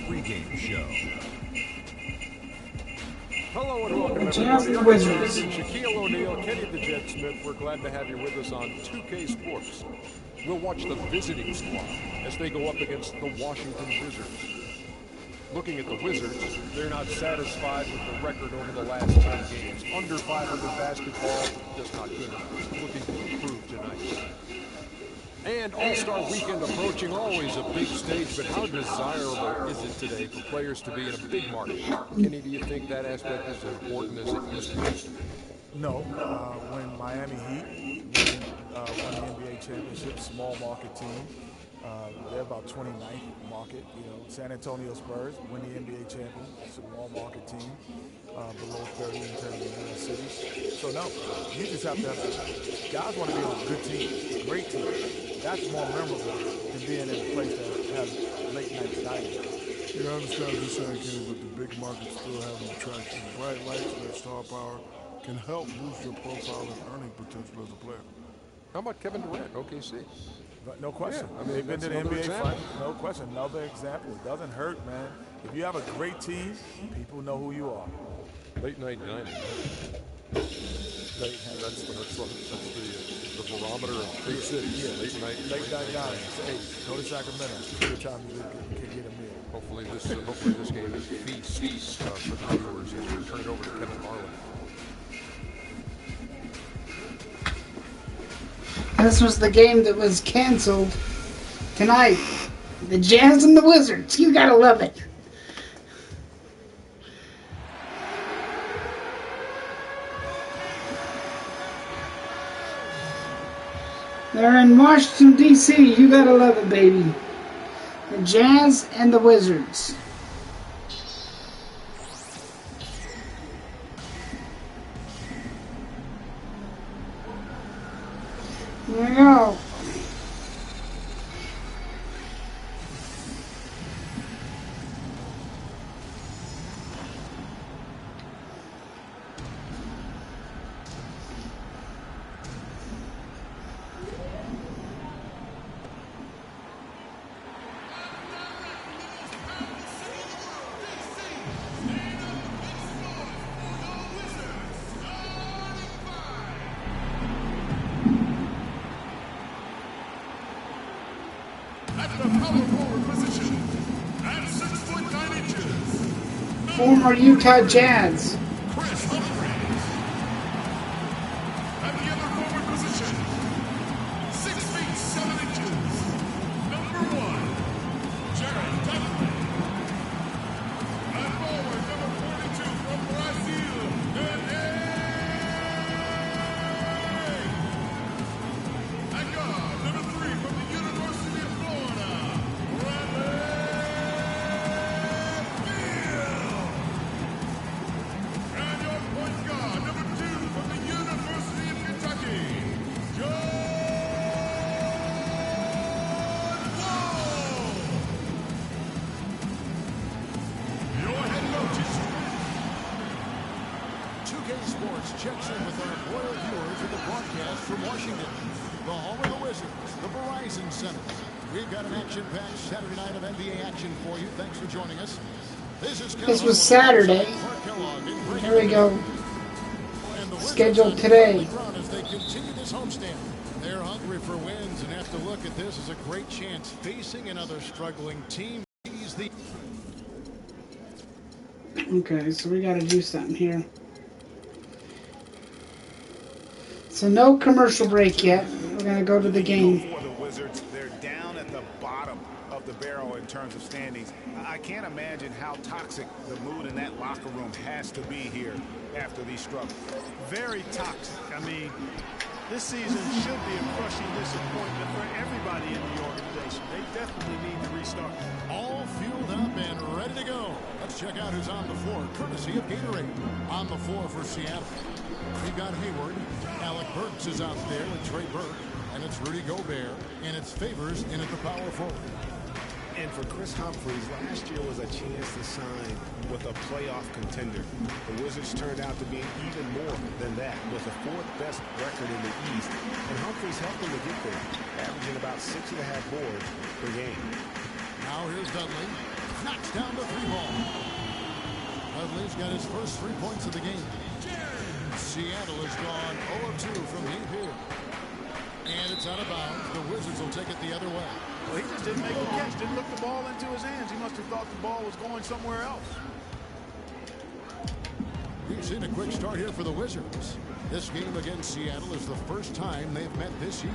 pregame show. Hello and welcome, Jazz and the everybody. Wizards. Shaquille O'Neal, Kenny the Jet Smith. We're glad to have you with us on 2K Sports. We'll watch the visiting squad as they go up against the Washington Wizards. Looking at the Wizards, they're not satisfied with the record over the last 10 games. Under 500 basketball, just not good enough. Looking to improve tonight. And All-Star Weekend approaching, always a big stage, but how desirable is it today for players to be in a big market? Kenny, do you think that aspect is important as it used to be? No. When Miami Heat won the NBA championship, small market team, they're about 29th market. San Antonio Spurs win the NBA champion, small market team, below 30 in terms of U.S. cities. So no, you just have to have guys want to be on good teams, great teams. That's more memorable than being in a place that has late night dining. Yeah, I understand what you're saying, Kenny, but the big markets still have an attraction. Bright lights and that star power can help boost your profile and earning potential as a player. How about Kevin Durant, OKC? But no question. Yeah, I mean, they've been to the that's another NBA example. Finals. No question. Another example. It doesn't hurt, man. If you have a great team, people know who you are. Late night dining. That's the barometer of big cities. Yeah. Late night dining. Hey, go to Sacramento. Good time you can get a meal. Hopefully this game is a feast for the viewers as we turn it over to Kevin Marlin. This was the game that was canceled tonight. The Jazz and the Wizards. You gotta love it. They're in Washington, D.C. You gotta love it, baby. The Jazz and the Wizards. There you go. Former Utah Jazz. Checks in with our loyal viewers of the broadcast from Washington, the home of the Wizards, the Verizon Center. We've got an action-packed Saturday night of NBA action for you. Thanks for joining us. This was Saturday. Here we go. Scheduled today. As they continue this homestand, they're hungry for wins and have to look at this as a great chance facing another struggling team. Okay, so we got to do something here. So no commercial break yet. We're going to go to the game. For the Wizards, they're down at the bottom of the barrel in terms of standings. I can't imagine how toxic the mood in that locker room has to be here after these struggles. Very toxic. I mean, this season should be a crushing disappointment for everybody in the organization. They definitely need to restart. All fueled up and ready to go. Let's check out who's on the floor, courtesy of Gatorade. On the floor for Seattle, we've got Hayward. Alec Burks is out there with Trey Burke. And it's Rudy Gobert. And it's Favors in at the power forward. And for Chris Humphries, last year was a chance to sign with a playoff contender. The Wizards turned out to be even more than that, with the fourth best record in the East. And Humphries helped them to get there, averaging about 6.5 boards per game. Now here's Dudley. knocks down the 3-ball. Dudley's got his first 3 points of the game. Seattle has gone 0-2 from deep here. And it's out of bounds. The Wizards will take it the other way. Well, he just didn't make the catch, didn't look the ball into his hands. He must have thought the ball was going somewhere else. We've seen a quick start here for the Wizards. This game against Seattle is the first time they've met this year.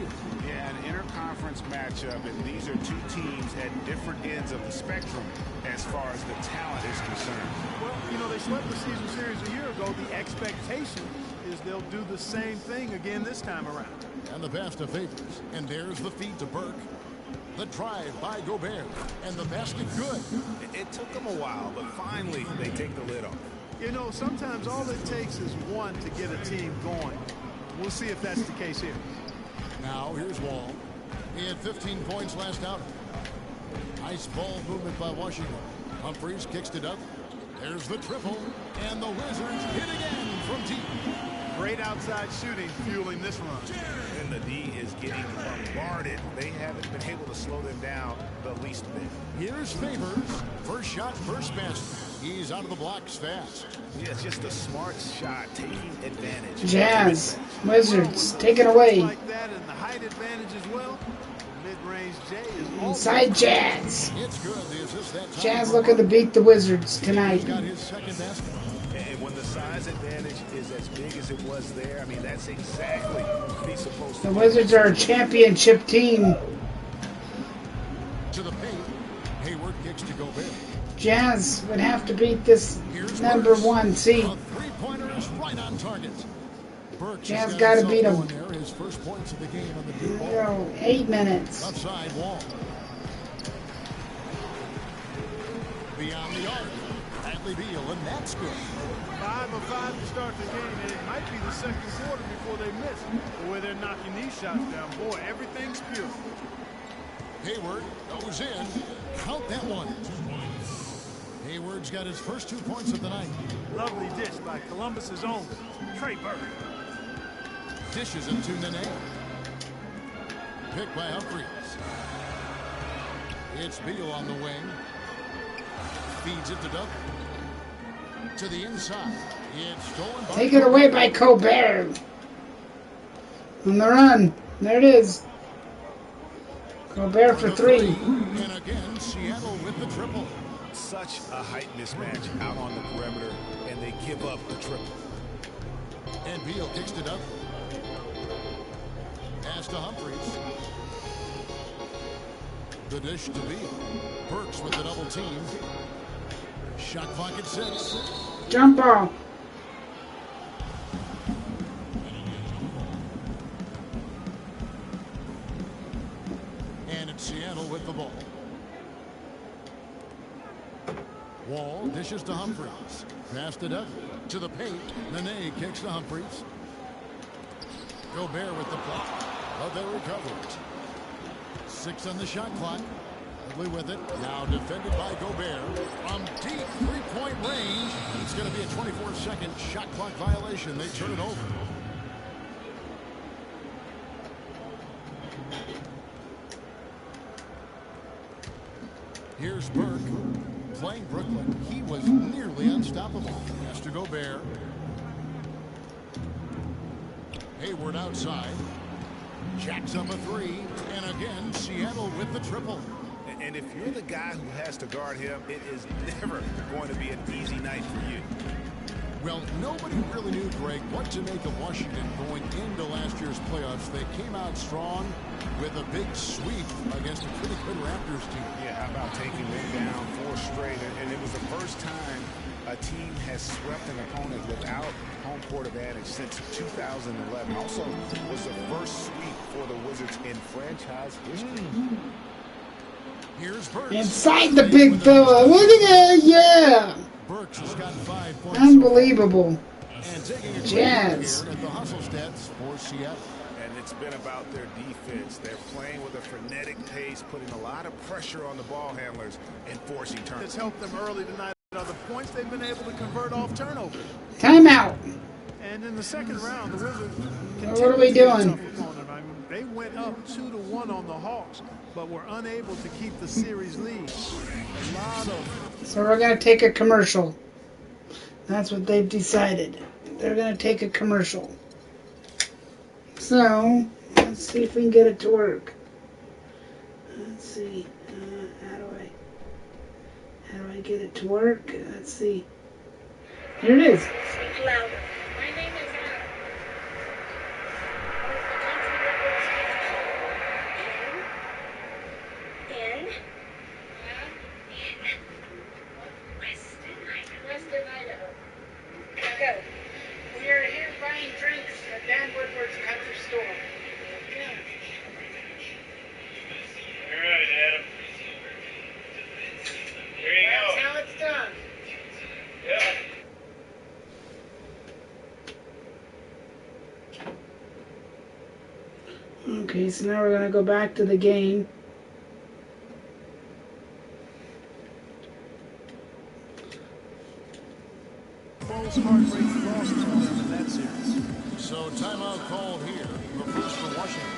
Yeah, an interconference matchup, and these are two teams at different ends of the spectrum as far as the talent is concerned. Well, you know, they swept the season series a year ago. The expectation is they'll do the same thing again this time around. And the pass to Favors. And there's the feed to Burke. The drive by Gobert. And the basket good. It took them a while, but finally they take the lid off. You know, sometimes all it takes is one to get a team going. We'll see if that's the case here. Now here's Wall. He had 15 points last outing. Nice ball movement by Washington. Humphries kicks to Dudley. There's the triple. And the Wizards hit again from deep. Great outside shooting fueling this run. And the D is getting bombarded. They haven't been able to slow them down the least bit. Here's Favors. First shot, first basket. He's out of the blocks fast. Yeah, it's just a smart shot, taking advantage. Jazz, Wizards, take it away. Like that and the height advantage as well. Mid-range J is Inside Jazz. It's good. The assist that time. Jazz looking to beat the Wizards tonight. He's got his second basket. And when the size advantage is as big as it was there, I mean, that's exactly what he's supposed to The do. Wizards are a championship team. To the paint. Hayward kicks to Gobert. Jazz would have to beat this Here's number Burks. 1 seed. A three-pointer is right on target. Burks Jazz has got gotta himself beat 'em. going there. His first points of the game on the blue ball. Go, 8 minutes. Upside Wall. Beyond the arc. Bradley Beal, and that's good. 5 of 5 to start the game, and it might be the second quarter before they miss. The way they're knocking these shots down, boy, everything's pure. Hayward goes in. Count that one. Hayward's got his first 2 points of the night. Lovely dish by Columbus's own Trey Burke. Dishes it to Nene. Picked by Humphries. It's Beal on the wing. Feeds it to Dudley. To the inside. It's stolen by... Take it away by Gobert. On the run. There it is. Gobert for 3. And again, Seattle with the triple. Such a height mismatch out on the perimeter, and they give up the triple. And Beal kicks to Dudley. Pass to Humphries. The dish to Beal. Burks with the double team. Shot clock at 6. Jump ball. And it's Seattle with the ball. Wall dishes to Humphries. Pass to Dudley. To the paint. Nene kicks to Humphries. Gobert with the block. But they recover it. 6 on the shot clock. Dudley with it. Now defended by Gobert. From deep three-point range. It's going to be a 24-second shot clock violation. They turn it over. Here's Burke. Playing Brooklyn. He was nearly unstoppable. Has to Gobert. Hayward outside. Jacks up a 3. And again, Seattle with the triple. And if you're the guy who has to guard him, it is never going to be an easy night for you. Well, nobody really knew, Greg, what to make of Washington going into last year's playoffs. They came out strong with a big sweep against a pretty good Raptors team. Yeah, how about taking them down 4 straight? And it was the first time a team has swept an opponent without home court advantage since 2011. Also was the first sweep for the Wizards in franchise history. Here's Burks. Inside the big fella. Look at that. Yeah. Burks has got 5 points. Unbelievable. And taking a Jazz. here at the hustle stats for Seattle. And it's been about their defense. They're playing with a frenetic pace, putting a lot of pressure on the ball handlers and forcing It's turnovers. helped them early tonight. Are the points they've been able to convert off turnovers. Timeout. And in the second round, the Wizards What are we doing? I mean, they went up 2-1 on the Hawks. but were unable to keep the series lead. A lot of... So we're going to take a commercial. That's what they've decided. They're going to take a commercial. So, let's see if we can get it to work. Let's see. How do I get it to work? Let's see. Here it is. Speak louder. My name is Adam. In Western Idaho. Go. We are here buying drinks at Dan Woodward's country store. All right, Adam. Here you That's go. how it's done. Yeah. Okay, so now we're going to go back to the game. Most heartbreaking losses for them in that series. So timeout called here. The first for Washington.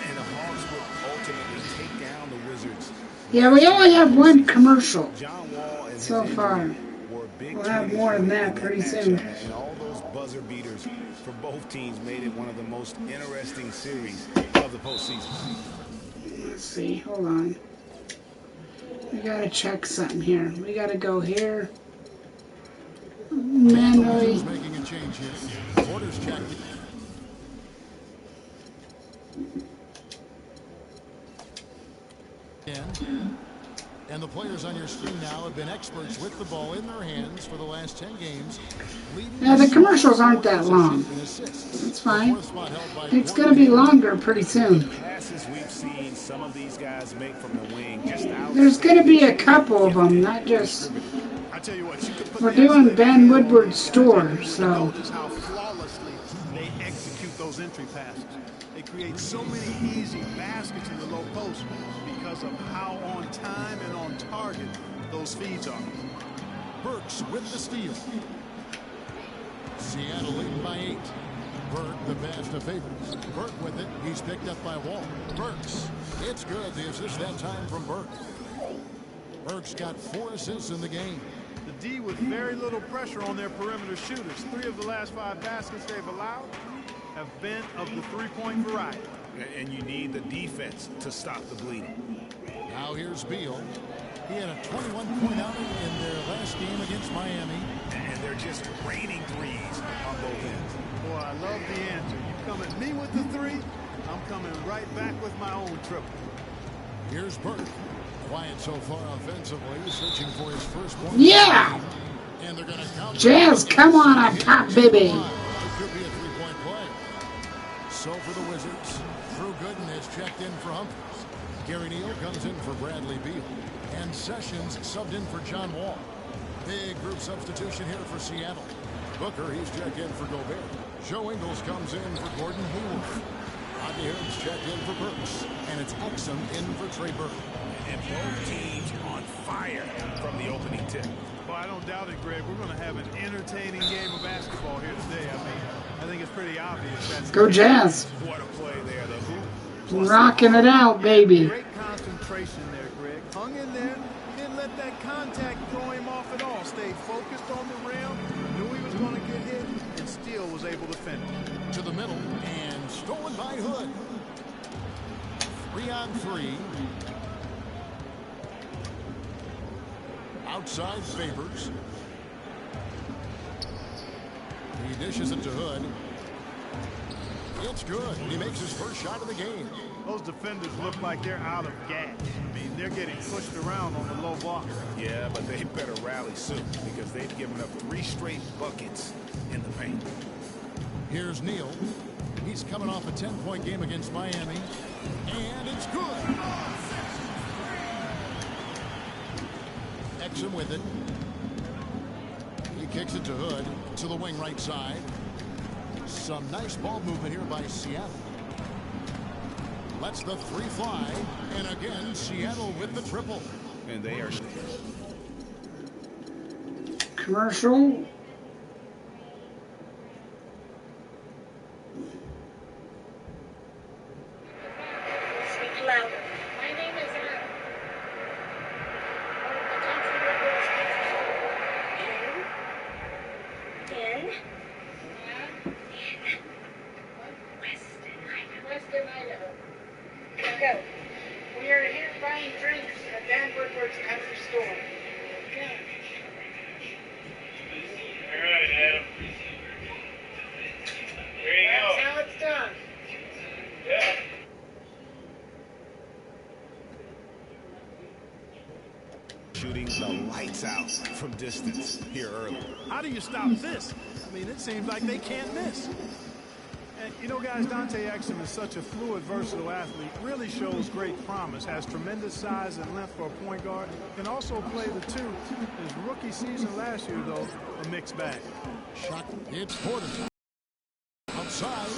And the Hawks would ultimately take down the Wizards. Yeah, we only have one commercial John Wall and so his far. injury were a big We'll have turning more than point that in pretty matchup, soon. And all those buzzer beaters for both teams made it one of the most interesting series of the postseason. Let's see, hold on. We gotta check something here. We gotta go here. Manually. Wizards making a change here. Orders checked. And the players on your screen now have been experts with the ball in their hands for the last 10 games. Yeah, the commercials aren't that long. It's fine. It's going to be longer pretty soon. Passes we've seen some of these guys make from the wing just out. There's going to be a couple of them, not just... I tell you what, you could put We're the doing Aztecs Ben on Woodward's these guys, store, and you so... notice how flawlessly they execute those entry passes. They create so many easy baskets in the low post because of how on time and on target those feeds are. Burks with the steal. Seattle leading by 8. Burke the pass to Favors. Burke with it. He's picked up by Wall. Burks. It's good. The assist that time from Burke. Burke's got 4 assists in the game. The D with very little pressure on their perimeter shooters. 3 of the last 5 baskets they've allowed have been of the three-point variety. And you need the defense to stop the bleeding. Now here's Beal. He had a 21-point outing in their last game against Miami. And they're just raining threes on both ends. Boy, I love the answer. You come at me with the 3, I'm coming right back with my own triple. Here's Burke. Quiet so far offensively, searching for his first point. Yeah! And they're going to count. Jazz, come on up top, baby. It could be a three-point play. So for the Wizards, Drew Gooden has checked in for Humphries. Gary Neal comes in for Bradley Beal. And Sessions subbed in for John Wall. Big group substitution here for Seattle. Booker, he's checked in for Gobert. Joe Ingles comes in for Gordon Hayward. Rodney Hood's checked in for Burks. And it's Exum in for Trey Burke. And both teams on fire from the opening tip. Well, I don't doubt it, Greg. We're going to have an entertaining game of basketball here today. I think it's pretty obvious. That's Go Jazz. What a play there. The hoop. Rocking it out, baby. great concentration there, Greg. Hung in there. Didn't let that contact throw him off at all. Stayed focused on the rim. Knew he was going to get hit, and still was able to finish. To the middle, and stolen by Hood. 3-on-3. Outside Favors. He dishes it to Hood. It's good. He makes his first shot of the game. Those defenders look like they're out of gas. I mean, they're getting pushed around on the low block. Yeah, but they better rally soon because they've given up 3 straight buckets in the paint. Here's Neal. He's coming off a 10-point game against Miami. And it's good. Exum with it. He kicks it to Hood to the wing right side. Some nice ball movement here by Seattle. Lets the 3 fly. And again, Seattle with the triple. And they are... Commercial. Speak louder. Now go. We are here buying drinks at Dan Woodward's country store. All right, Adam. There you That's go. how it's done. Yeah. Shooting the lights out from distance here early. How do you stop this? I mean, it seems like they can't miss. And, you know, guys, Dante Exum is such a fluid, versatile athlete. Really shows great promise. Has tremendous size and length for a point guard. Can also play the two. His rookie season last year, though, a mixed bag. Shot. It's Porter. Outside.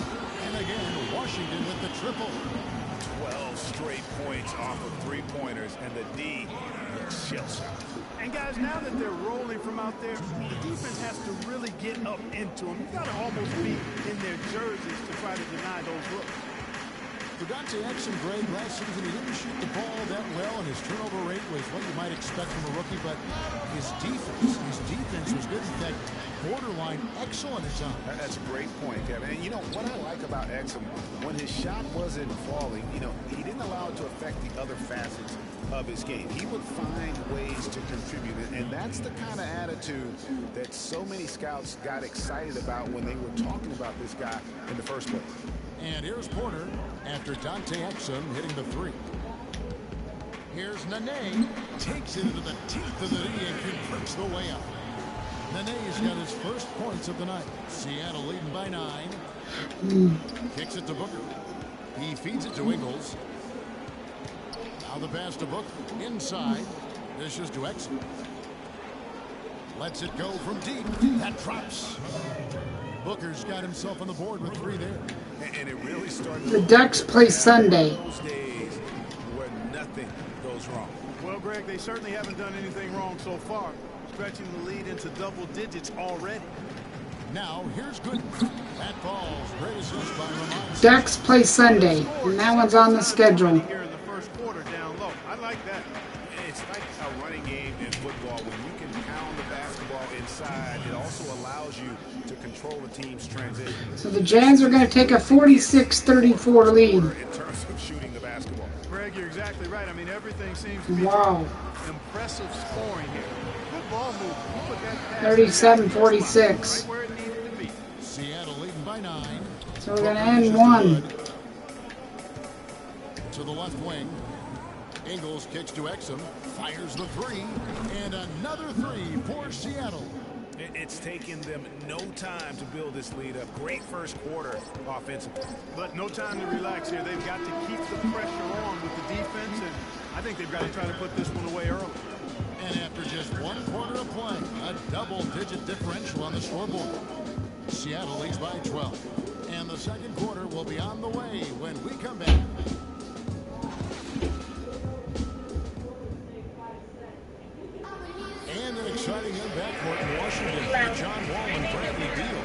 And again, Washington with the triple. 12 straight points off of three-pointers, and the D looks shell-shocked. And guys, now that they're rolling from out there, the defense has to really get up into them. You've got to almost be in their jerseys to try to deny those looks. For Dante Exum, Greg, last season he didn't shoot the ball that well, and his turnover rate was what you might expect from a rookie, but his defense was good. In fact, borderline excellent at times. That's a great point, Kevin. And you know what I like about Exum, when his shot wasn't falling, you know, he didn't allow it to affect the other facets of his game. He would find ways to contribute, and that's the kind of attitude that so many scouts got excited about when they were talking about this guy in the first place. And here's Porter after Dante Exum hitting the three. Here's Nene. Takes it into the teeth of the knee and converts the way up. Nene's got his first points of the night. Seattle leading by 9. Kicks it to Booker. He feeds it to Ingles. Now the pass to Booker. Inside. Dishes to Exum. Lets it go from deep. That drops. Booker's got himself on the board with 3 there. And it really started. The Ducks play Sunday. Those days where nothing goes wrong. Well, Greg, they certainly haven't done anything wrong so far. Stretching the lead into double digits already. Now here's Gooden. That falls. Great assist by Ramon. Ducks play Sunday, and that one's on the schedule. Here in the first quarter down low. I like that. It's like a running game in football. When you can pound the basketball inside, it also allows you to control the team's transition. So the Jazz are going to take a 46-34 lead. In terms of shooting the basketball. Greg, you're exactly right. I mean, everything seems to be impressive scoring here. Good ball move. 37-46. Right where it needed to be. Seattle leading by 9. So we're going to end 1. To the left wing. Ingles kicks to Exum. Fires the 3. And another 3 for Seattle. It's taken them no time to build this lead up. Great first quarter offensively. But no time to relax here. They've got to keep the pressure on with the defense, and I think they've got to try to put this one away early. And after just 1 quarter of play, a double-digit differential on the scoreboard. Seattle leads by 12. And the second quarter will be on the way when we come back. And an exciting young backcourt in Washington with John Wall and Bradley Beal.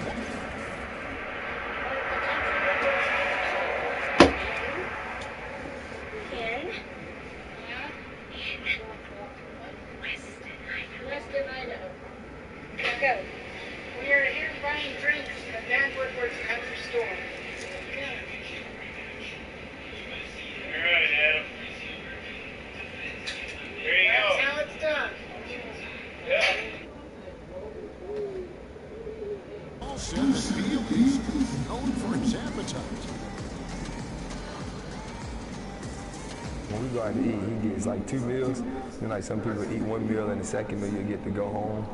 Western Idaho. Now go. We are here buying drinks at Dan Woodward's country store. All right, Adam. There you That's go. how it's done. Yeah. Paul said that Beal is known for his appetite. When we go out to eat, he gets like 2 meals. And like some people eat 1 meal and the second meal you get to go home.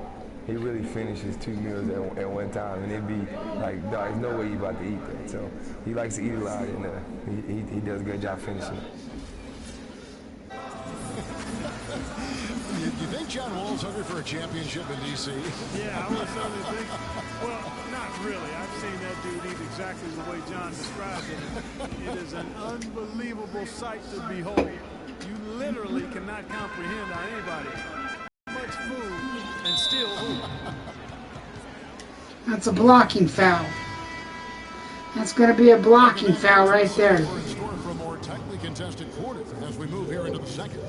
He really finishes 2 meals at one time, and it'd be like, there's no way you about to eat that. So he likes to eat a lot, and he does a good job finishing it. You think John Wall's hungry for a championship in D.C.? Yeah, I would certainly think. Well, not really. I've seen that dude eat exactly the way John described it. It is an unbelievable sight to behold. You literally cannot comprehend how anybody much food and still That's a blocking foul. That's going to be a blocking foul right there. Score for a more tightly contested quarter as we move here into the second.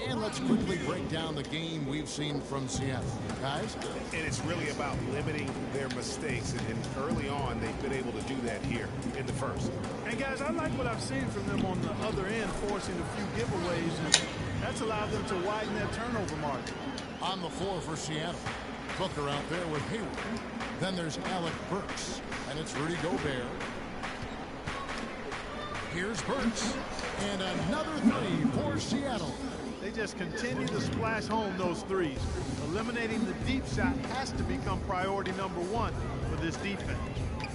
And let's quickly break down the game we've seen from Seattle. Guys? And it's really about limiting their mistakes. And early on, they've been able to do that here in the first. And guys, I like what I've seen from them on the other end, forcing a few giveaways, and that's allowed them to widen their turnover margin. On the floor for Seattle, Booker out there with Hayward. Then there's Alec Burks, and it's Rudy Gobert. Here's Burks, and another three for Seattle. They just continue to splash home those threes. Eliminating the deep shot has to become priority number one for this defense.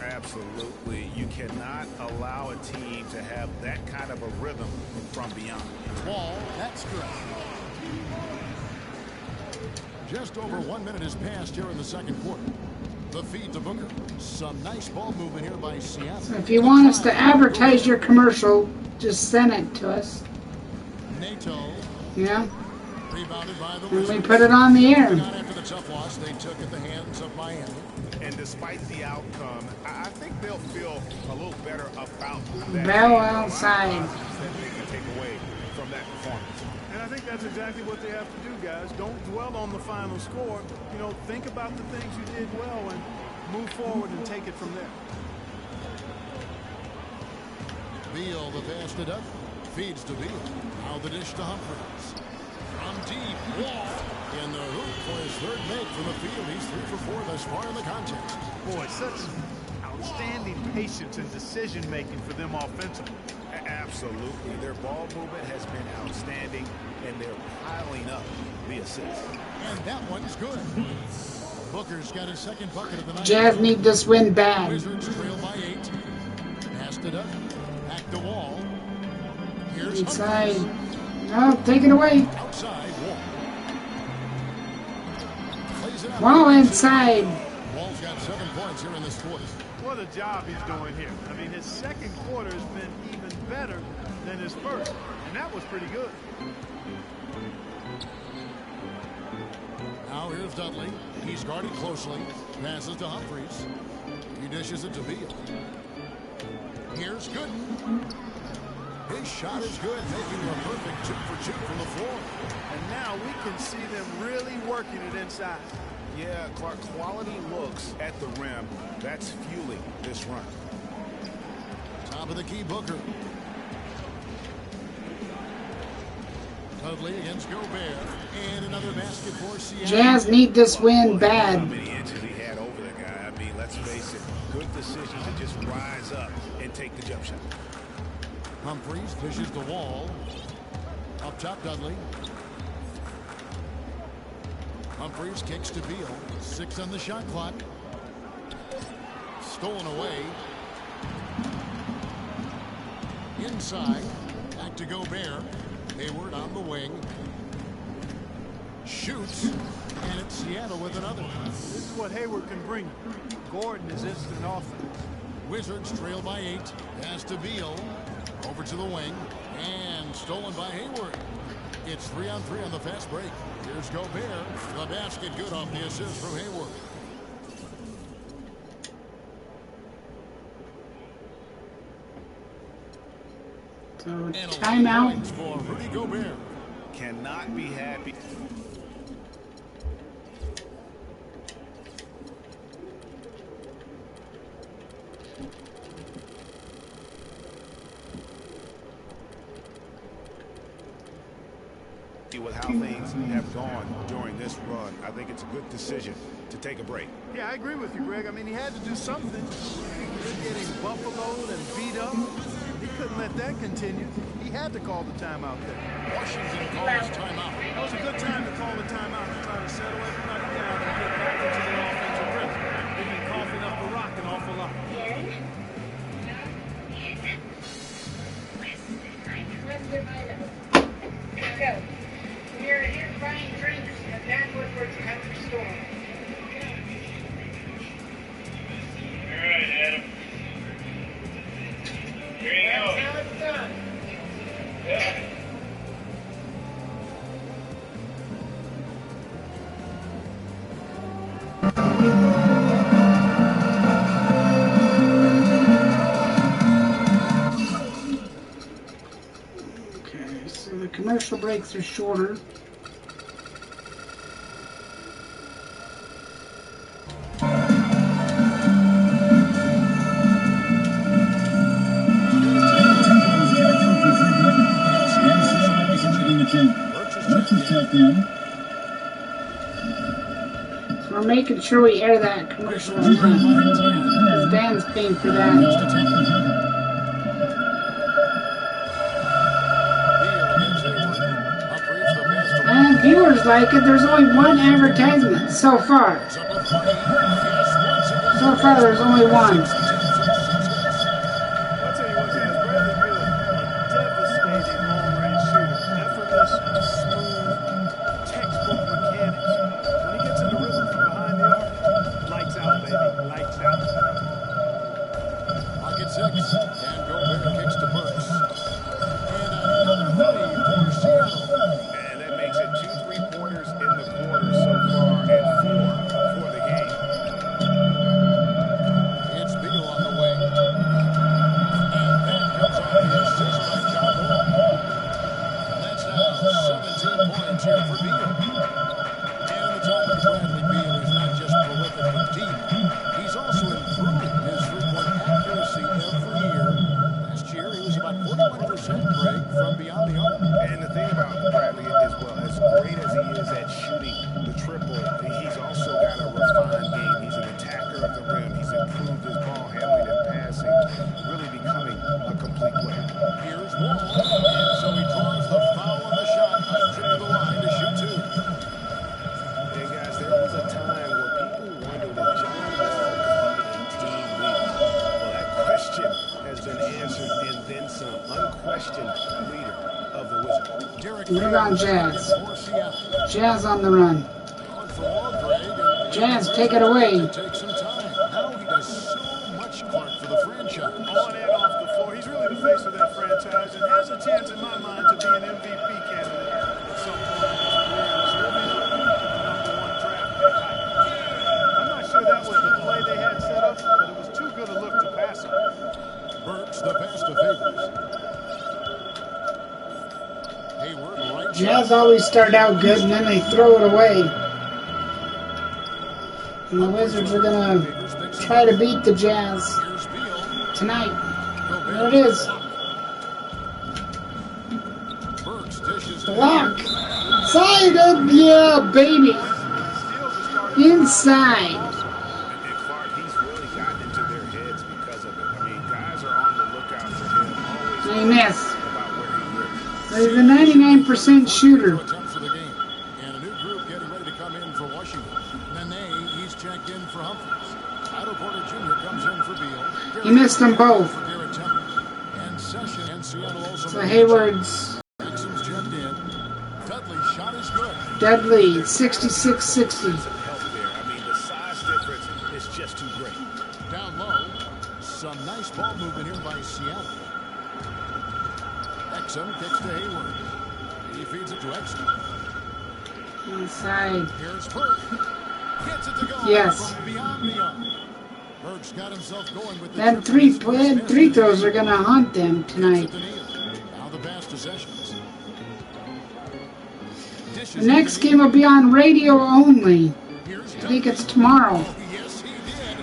Absolutely. You cannot allow a team to have that kind of a rhythm from beyond. Wall, that's correct. Just over 1 minute has passed here in the second quarter. The feed to Booker. Some nice ball movement here by Seattle. So if you want us to advertise your commercial, just send it to us. NATO. Yeah. Rebounded by the And we Wizards. put it on the air. After the tough loss they took at the hands of Miami. And despite the outcome, I think they'll feel a little better about that. Bell outside. That they can take away from that performance. And I think that's exactly what they have to do, guys. Don't dwell on the final score. You know, think about the things you did well and move forward and take it from there. Beal, the pass to Doug. Feeds to Beal. Now the dish to Humphries. From deep, Wall in the hoop for his third make from the field. He's 3 for 4 thus far in the contest. Boy, such outstanding patience and decision-making for them offensively. Absolutely. Their ball movement has been outstanding, and they're piling up the assists. And that one's good. Booker's got his second bucket of the night. Jazz need this win bad. Wizards trail by 8. Pass to Doug. Back to Wall. Here's Inside. Humphries. No, take it away. Outside, Wall. Plays it out. Wall inside. Wall's got 7 points here in this quarter. What a job he's doing here. I mean, his second quarter has been even better than his first, and that was pretty good. Now here's Dudley. He's guarded closely. Passes to Humphries. He dishes it to Beal. Here's Gooden. His shot is good, making a perfect 2 for 2 from the floor. And now we can see them really working it inside. Yeah, Clark, quality looks at the rim. That's fueling this run. Top of the key, Booker. Dudley against Gobert. And another basket for Seattle. Jazz need this win How bad. many inches he had over the guy. I mean, let's face it. Good decision to just rise up and take the jump shot. Humphries dishes the Wall. Up top, Dudley. Humphries kicks to Beal. 6 on the shot clock. Stolen away. Inside. Back to Gobert. Hayward on the wing. Shoots. And it's Seattle with another. This is what Hayward can bring. Gordon is instant offense. Wizards trail by 8. Pass to Beal. Over to the wing. And stolen by Hayward. It's 3-on-3 on the fast break. Here's Gobert. The basket good off the assist from Hayward. So And timeout. points for Rudy Gobert. Cannot be happy. With how things have gone during this run, I think it's a good decision to take a break. Yeah, I agree with you, Greg. I mean, he had to do something. They're getting buffaloed and beat up. He couldn't let that continue. He had to call the timeout there. Washington calls timeout. That was a good time to call the timeout and try to settle everybody down and get back into the offensive rhythm. They've been coughing up the rock an awful lot. Go. We're here buying drinks at Dan Woodward's country store. All right, Adam. Here you That's go. how it's done. Yeah. commercial breaks are shorter. So we're making sure we air that commercial enough. Because Dan's paying for that. And viewers like it. There's only one advertisement so far. So far, there's only one. I'll tell you what, guys, Bradley Beal, a devastating long-range shooter. Effortless, smooth, textbook mechanics. When he gets in the rhythm from behind the arc, lights out, baby, lights out. Pocket 6, and Gobert kicks to Burks. And another three for Seattle. And that makes it 2 3-pointers in the quarter so far and 4 for the game. It's Beal on the wing. And that comes off the assist by John Wall. And that's now 17 points here for Beal. And on the topic of Bradley Beal, he's not just prolific from deep. He's also improved his three-point accuracy every year. Last year, he was about 41%, Greg, from beyond the arc. And the thing about Bradley as well, as great as he is at shooting the triple, he's also got a refined game. He's an attacker of the rim. He's improved his ball handling and passing, really becoming a complete player. Here's Wall, and so he draws the foul on the shot. A trip to the line to shoot two. And guys, there was a time where people wondered if John Wall could be a team leader. Well, that question has been answered and then some. Unquestioned leader of the Wizards. Move on, Jazz. Jazz on the run. Jazz, take it away. Take some time. Now he does so much, Clark, for the franchise. On and off the floor, he's really the face of that franchise and has a chance, in my mind, to be an MVP candidate at some point in his career. Still be number one draft pick. I'm not sure that was the play they had set up, but it was too good a look to pass him. Burks, the pass to Favors. Hayward, right. Jazz always start out good and then they throw it away. And the Wizards are going to try to beat the Jazz tonight. There it is. Block. Side. Yeah, baby. Inside. And Clark, he's really gotten into their heads because of it. I mean, guys are on the lookout for him. Always They miss. about where he is. He's a 99% shooter. Attempt for the game. And a new group getting ready to come in for Washington. Nene, he's checked in for Humphries. Otto Porter Jr. comes in for Beal. He missed them both. For Garrett Temple. And Session and Seattle also. So Hayward's Dixon's checked in. Dudley's shot is good. Dudley, 66-60. Some help there. I mean, the size difference is just too great. Down low. Some nice ball movement here by Seattle. Exum kicks to Hayward. He feeds it to Exum. Inside. Here's Burke. Gets it to go. Yes. From beyond the arc. Burke's got himself going with the That three throws are going to haunt them tonight. Now the pass to Sessions. The next game will be on radio only. I think it's tomorrow. Yes, he did.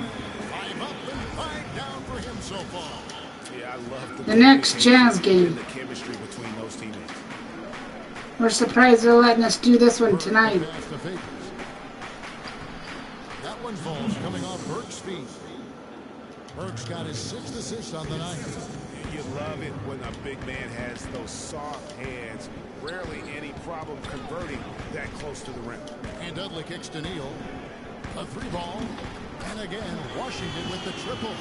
5 up and 5 down for him so far. Yeah, I love The next Jazz game. the chemistry between those teammates. We're surprised they're letting us do this one tonight. Pass to Favors. That one falls coming off Burke's feet. Burke's got his 6th assist on the night. You love it when a big man has those soft hands. Rarely any problem converting that close to the rim. And Dudley kicks to Neal. A 3-ball. And again, Washington with the triple.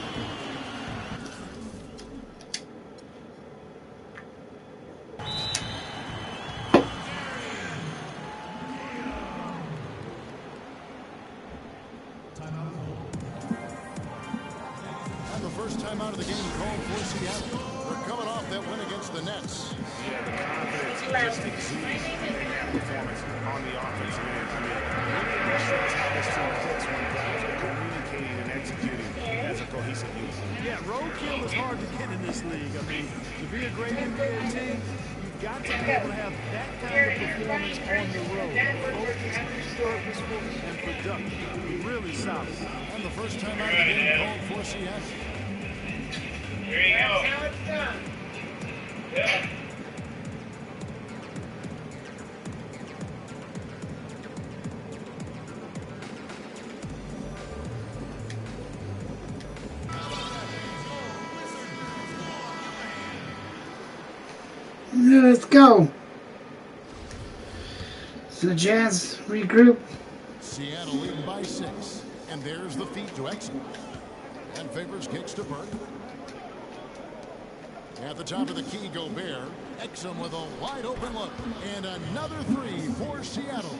And the first time out of the game called for Seattle. They're coming off that win against the Nets. Yeah, the confidence just exudes in that performance on the offensive end. I mean, really illustrates how this team clicks when guys are communicating and executing as a cohesive unit. Yeah, roadkill is hard to get in this league. I mean, to be a great NBA team, you've You've got to be able to have that kind of performance on the road. Focused, purposeful, and productive. Really solid. And the first time out of the game called for Seattle. Here you go. That's how it's done. Yeah. Let's go. So the Jazz regroup. Seattle leading by 6. And there's the feed to Exum. And Favors kicks to Burke. At the top of the key, Gobert. Exum with a wide open look. And another 3 for Seattle.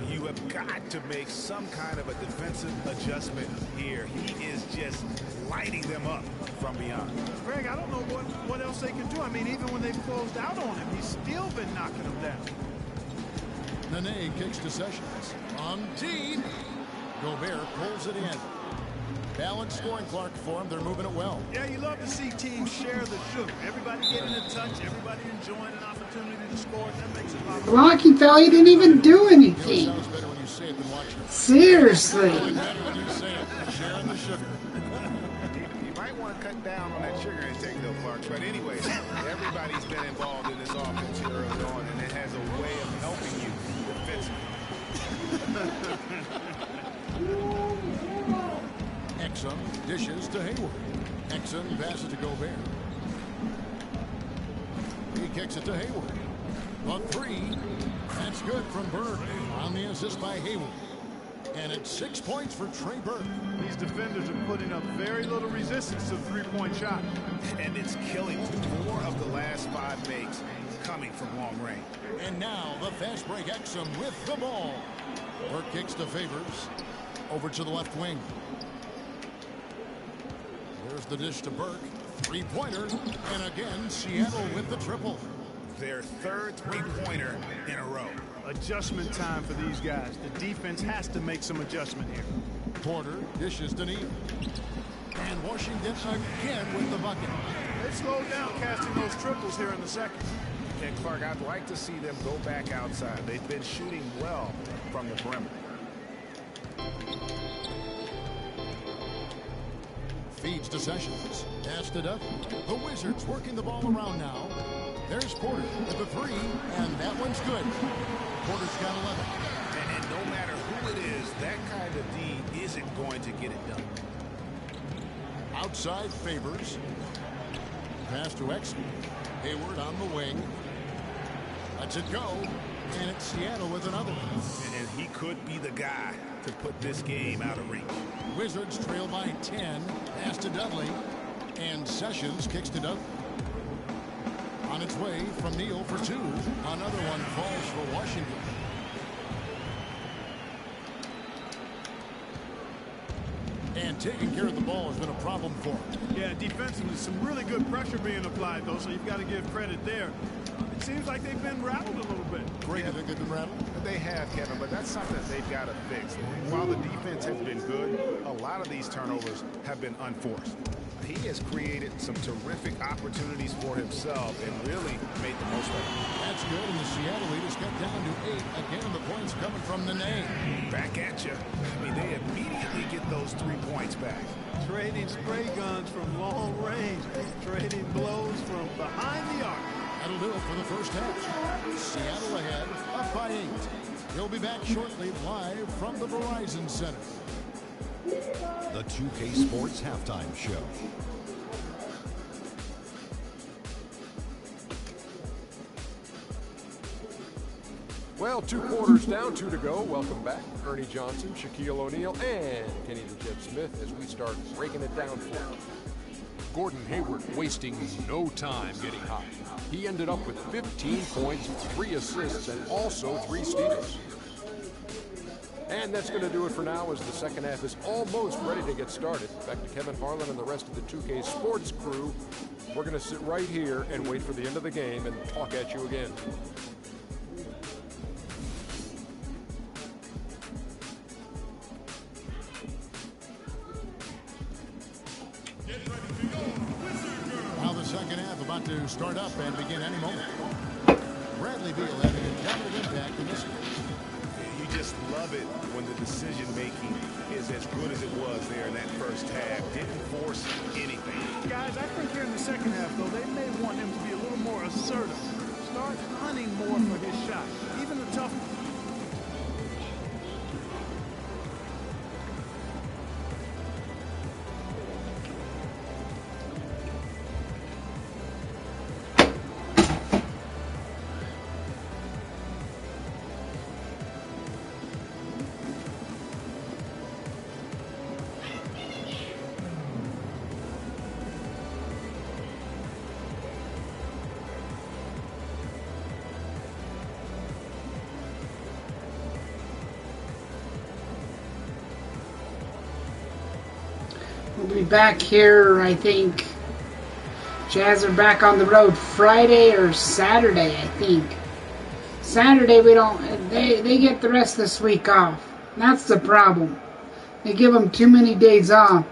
You have got to make some kind of a defensive adjustment here. He is just lighting them up from beyond. Greg, I don't know what else they can do. I mean, even when they've closed out on him, he's still been knocking them down. Nene kicks to Sessions. On deep. Gobert pulls it in. Balanced scoring, Clark, for him. They're moving it well. Yeah, you love to see teams share the sugar. Everybody getting a touch, everybody enjoying an opportunity to score. That makes it a lot of fun. Blocking foul, he didn't even do anything. Sounds better when you say it than watch it. Seriously. Better when you say it. Sharing the sugar. You might want to cut down on that sugar intake, though, Clark. But anyways, everybody's been involved in this offense here early on, and it has a way of helping you defensively. Exum dishes to Hayward. Exum passes to Gobert. He kicks it to Hayward. The 3. That's good from Burke on the assist by Hayward. And it's 6 points for Trey Burke. These defenders are putting up very little resistance to the three-point shot. And it's killing 4 of the last 5 makes coming from long range. And now the fast break. Exum with the ball. Burke kicks to Favors. Over to the left wing. There's the dish to Burke. 3-pointer. And again, Seattle with the triple. Their 3rd 3-pointer in a row. Adjustment time for these guys. The defense has to make some adjustment here. Porter dishes to Neal. And Washington again with the bucket. They've slowed down casting those triples here in the second. And Clark, I'd like to see them go back outside. They've been shooting well from the perimeter. Feeds to Sessions. Pass to Dudley. The Wizards working the ball around now. There's Porter with the 3, and that one's good. Porter's got 11. And no matter who it is, that kind of D isn't going to get it done. Outside Favors. Pass to Exum. Hayward on the wing. Lets it go. And it's Seattle with another one. And he could be the guy to put this game out of reach. Wizards trail by 10. Pass to Dudley. And Sessions kicks to Dudley. On its way from Neal for 2. Another one falls for Washington. And taking care of the ball has been a problem for him. Yeah, defensively, some really good pressure being applied, though, so you've got to give credit there. It seems like they've been rattled a little bit. Greg, you think they've been rattled? They have, Kevin, but that's something that they've got to fix. While the defense has been good, a lot of these turnovers have been unforced. He has created some terrific opportunities for himself and really made the most of it. That's good, and the Seattle lead has cut down to 8. Again, the points coming from Nene. Back at you. I mean, they immediately get those 3 points back. Trading spray guns from long range. Trading blows from behind the arc. That'll do it for the first half. Seattle ahead, up by 8. We'll be back shortly live from the Verizon Center. The 2K Sports Halftime Show. Well, 2 quarters down, 2 to go. Welcome back. Ernie Johnson, Shaquille O'Neal, and Kenny the Jet Smith as we start breaking it down for you. Gordon Hayward wasting no time getting hot. He ended up with 15 points, 3 assists, and also 3 steals. And that's going to do it for now as the second half is almost ready to get started. Back to Kevin Harlan and the rest of the 2K Sports crew. We're going to sit right here and wait for the end of the game and talk at you again. Now the second half about to start up and begin any moment. Bradley Beal having a capital impact in this one. You just love it when the decision making is as good as it was there in that first half. Didn't force anything. Guys, I think here in the second half, though, they may want him to be a little more assertive. Start hunting more for his shot, even the tough ones. We'll be back here, I think. Jazz are back on the road Friday or Saturday, I think. Saturday we don't, they get the rest of this week off. That's the problem. They give them too many days off.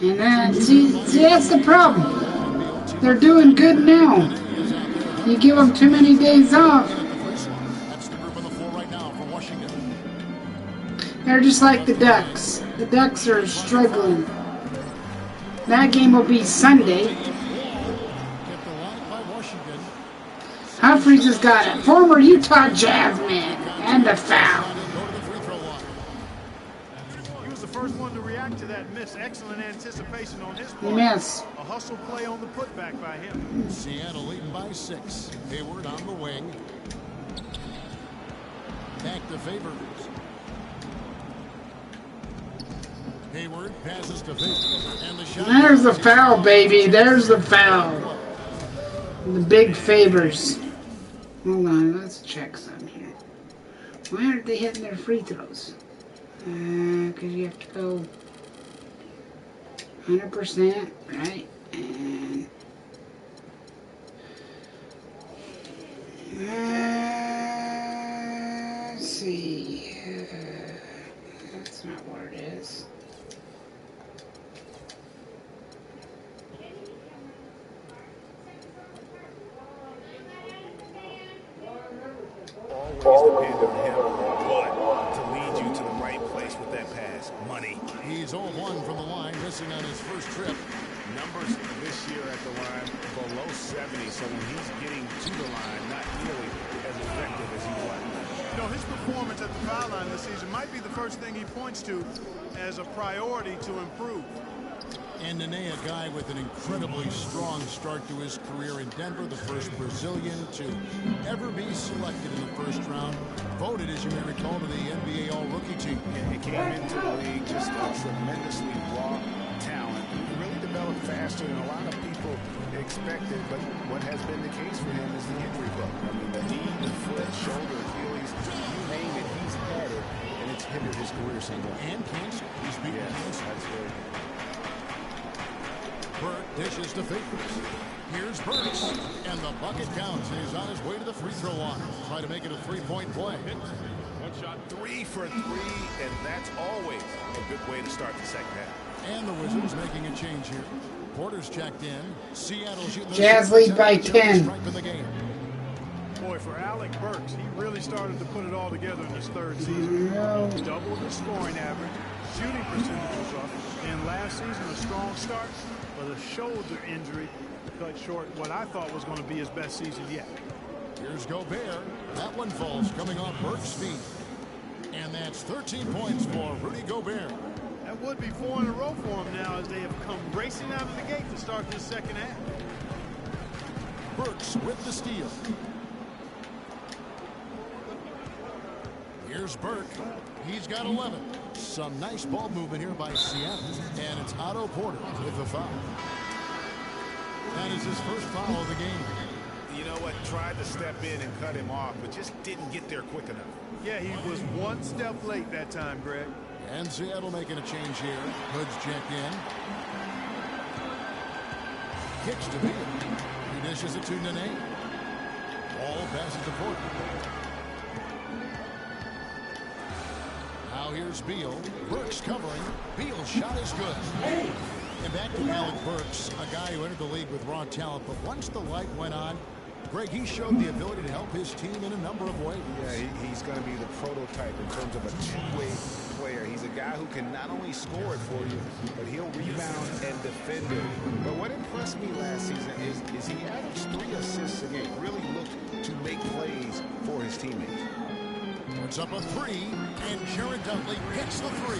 And then, see that's the problem. They're doing good now. You give them too many days off. They're just like the Ducks. The Ducks are struggling. That game will be Sunday. Humphreys has got it. Former Utah Jazz man. And the foul. He was the first one to react to that miss. Excellent anticipation on his part. He missed. A hustle play on the putback by him. Seattle leading by 6. Hayward on the wing. Back to Favors. Hayward passes to Favors. And the shot. There's the foul, baby. There's the foul. The big Favors. Hold on, let's check some here. Why aren't they hitting their free throws? Because you have to go 100%, right? And let's see. That's not where it is. Always depend on him. What? To lead you to the right place with that pass. Money. He's 0-1 from the line, missing on his first trip. Numbers this year at the line below 70, so when he's getting to the line, not nearly as effective as he was. You know, his performance at the foul line this season might be the first thing he points to as a priority to improve. And Nene, a guy with an incredibly strong start to his career in Denver, the first Brazilian to ever be selected in the first round, voted, as you may recall, to the NBA All-Rookie team. He came into the league just a tremendously raw talent. He really developed faster than a lot of people expected, but what has been the case for him is the injury bug. I mean, the knee, the foot, shoulder, Achilles, you name it, he's had it, and it's hindered his career somewhat. And cancer. He's beaten cancer. That's good. Burke dishes to Favors. Here's Burks, and the bucket counts. He's on his way to the free throw line. Try to make it a three-point play. One shot, 3 for 3, and that's always a good way to start the second half. And the Wizards making a change here. Porter's checked in. Seattle shooting. Jazz lead by 10. Boy, for Alec Burks, he really started to put it all together in his third season. Doubled his scoring average, shooting percentage was up, and last season a strong start, but a shoulder injury cut short what I thought was going to be his best season yet. Here's Gobert. That one falls coming off Burks' feet. And that's 13 points for Rudy Gobert. That would be 4 in a row for him now as they have come racing out of the gate to start this second half. Burks with the steal. Here's Burke. He's got 11. Some nice ball movement here by Seattle. And it's Otto Porter with the foul. That is his first foul of the game. You know what? Tried to step in and cut him off, but just didn't get there quick enough. Yeah, he was one step late that time, Greg. And Seattle making a change here. Hood's checked in. Kicks to Beal. He dishes it to Nene. Ball passes to Porter. Now here's Beal. Burks covering. Beal's shot is good. And back to Alec Burks, a guy who entered the league with raw talent, but once the light went on, Greg, he showed the ability to help his team in a number of ways. Yeah, he's going to be the prototype in terms of a two-way player. He's a guy who can not only score it for you, but he'll rebound and defend it. But what impressed me last season is he averaged 3 assists a game. Really looked to make plays for his teammates. It's up a 3, and Jared Dudley hits the 3.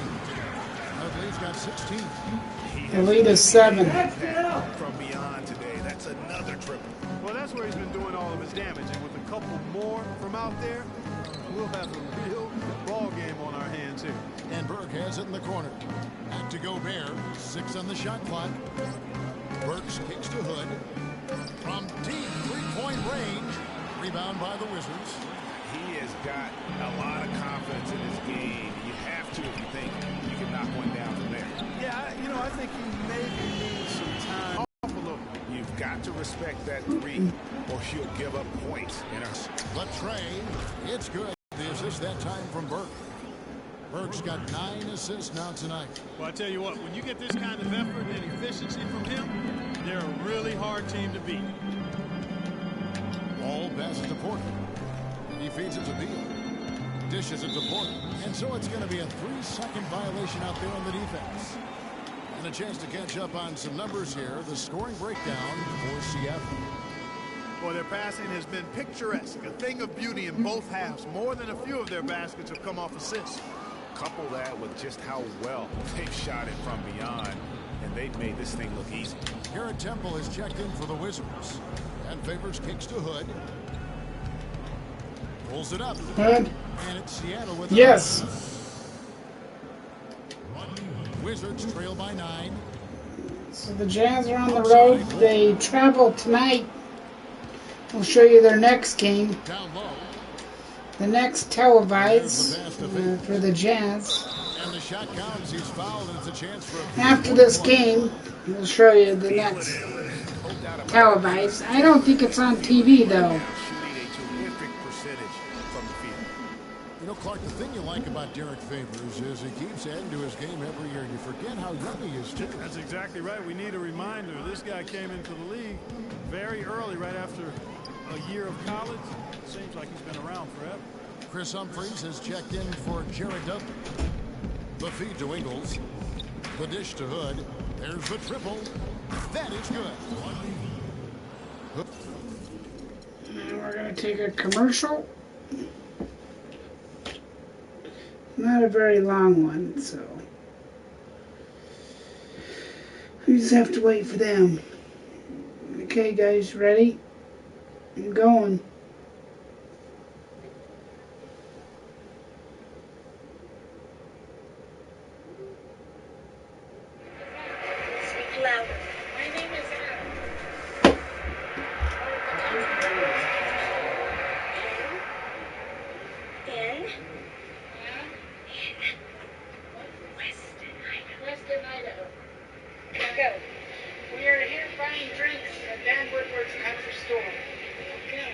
Dudley's got 16. The lead is 7. From beyond today, that's another triple. Well, that's where he's been doing all of his damage, and with a couple more from out there, we'll have a real ball game on our hands here. And Burke has it in the corner. Back to Gobert, 6 on the shot clock. Burks kicks to Hood. From deep three-point range, rebound by the Wizards. He has got a lot of confidence in his game. You have to if you think you can knock one down from there. Yeah, I think he maybe needs some time. You've got to respect that 3, or she'll give up points. The tray, it's good. The assist that time from Burke. Burke's got 9 assists now tonight. Well, I tell you what, when you get this kind of effort and efficiency from him, they're a really hard team to beat. Ball passes to Portland. He feeds it to Beal. Dishes it to Portland. And so it's going to be a 3-second violation out there on the defense. And a chance to catch up on some numbers here. The scoring breakdown for Seattle. Well, their passing has been picturesque, a thing of beauty in both halves. More than a few of their baskets have come off assists. Couple that with just how well they've shot it from beyond, and they've made this thing look easy. Garrett Temple is checked in for the Wizards. And Favors kicks to Hood. Pulls it up. Hood. And it's Seattle with Yes. Wizards trail by 9. So the Jazz are on the road. They travel tonight. We'll show you their next game. Down low. The next televised for the Jazz. And the shot counts. He's fouled, and it's a chance for a After this game, we'll show you the next televised. I don't think it's on TV though. Clark, the thing you like about Derek Favors is he keeps adding to his game every year. You forget how young he is, too. That's exactly right. We need a reminder. This guy came into the league very early, right after a year of college. Seems like he's been around forever. Chris Humphries has checked in for Jared Dudley. The feed to Ingles. The dish to Hood. There's the triple. That is good. And we're going to take a commercial. Not a very long one, so we just have to wait for them. Okay, guys, ready? I'm going. Speak louder. My name is Adam. In? Western Idaho. Now go. We are here buying drinks at Dan Woodward's country store. Okay.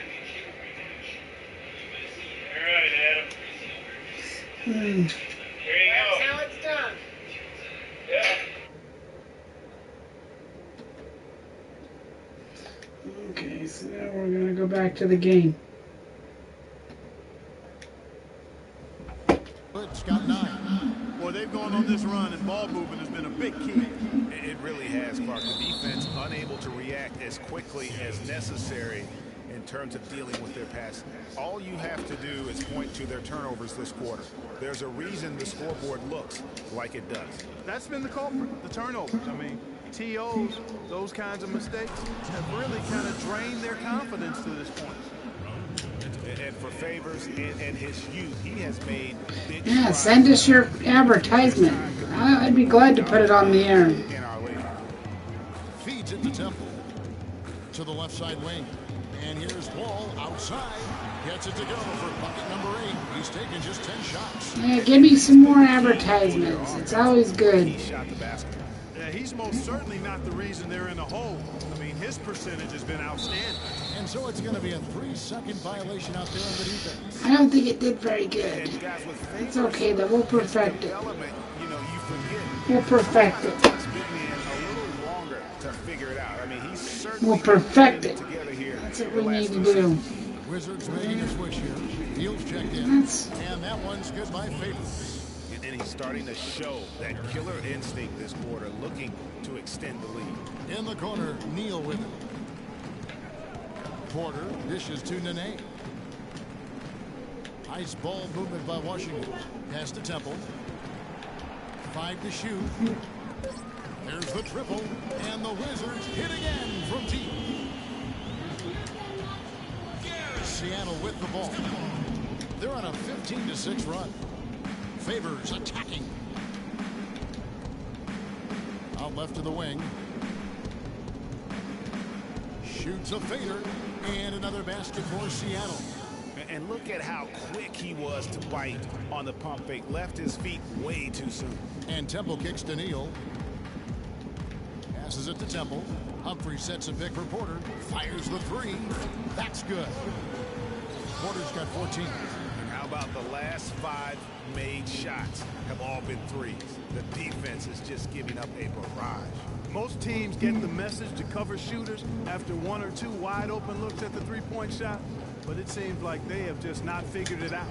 All right, Adam. Here you That's go. how it's done. Yeah. Okay, so now we're going to go back to the game. Hood's got 9. Well, they've gone on this run, and ball movement has been a big key. It really has, Clark. The defense unable to react as quickly as necessary in terms of dealing with their passing. All you have to do is point to their turnovers this quarter. There's a reason the scoreboard looks like it does. That's been the culprit, the turnovers. I mean, TOs, those kinds of mistakes have really kind of drained their confidence to this point. And for Favors and his youth, he has made big Yeah, send us your advertisement. I'd be glad to put it on the air. in our league. Feeds it to Temple. To the left side wing. And here's Wall outside. Gets it to go for bucket number 8. He's taken just 10 shots. Yeah, give me some more advertisements. It's always good. He shot the basket. Yeah, he's most certainly not the reason they're in the hole. I mean, his percentage has been outstanding. And so it's going to be a 3-second violation out there on the defense. I don't think it did very good. And guys, with It's okay though, we'll perfect it. element, you forget. We'll perfect it. Big man a little mean, he's We'll certainly perfect putting it. together here. That's what we need to do. Wizards making a switch here. Fields checked in. And that one's good by Favors. And he's starting to show that killer instinct this quarter, looking to extend the lead. In the corner, Neal with it. Porter dishes to Nene. Nice ball movement by Washington. Pass to Temple. 5 to shoot. There's the triple. And the Wizards hit again from deep. Seattle with the ball. They're on a 15-6 run. Favors attacking. Out left to the wing. Shoots a fader. And another basket for Seattle. And look at how quick he was to bite on the pump fake. Left his feet way too soon. And Temple kicks to Neal. Passes it to Temple. Humphrey sets a pick for Porter. Fires the three. That's good. Porter's got 14. And how about the last 5 made shots have all been threes? The defense is just giving up a barrage. Most teams get the message to cover shooters after 1 or 2 wide open looks at the three-point shot, but it seems like they have just not figured it out.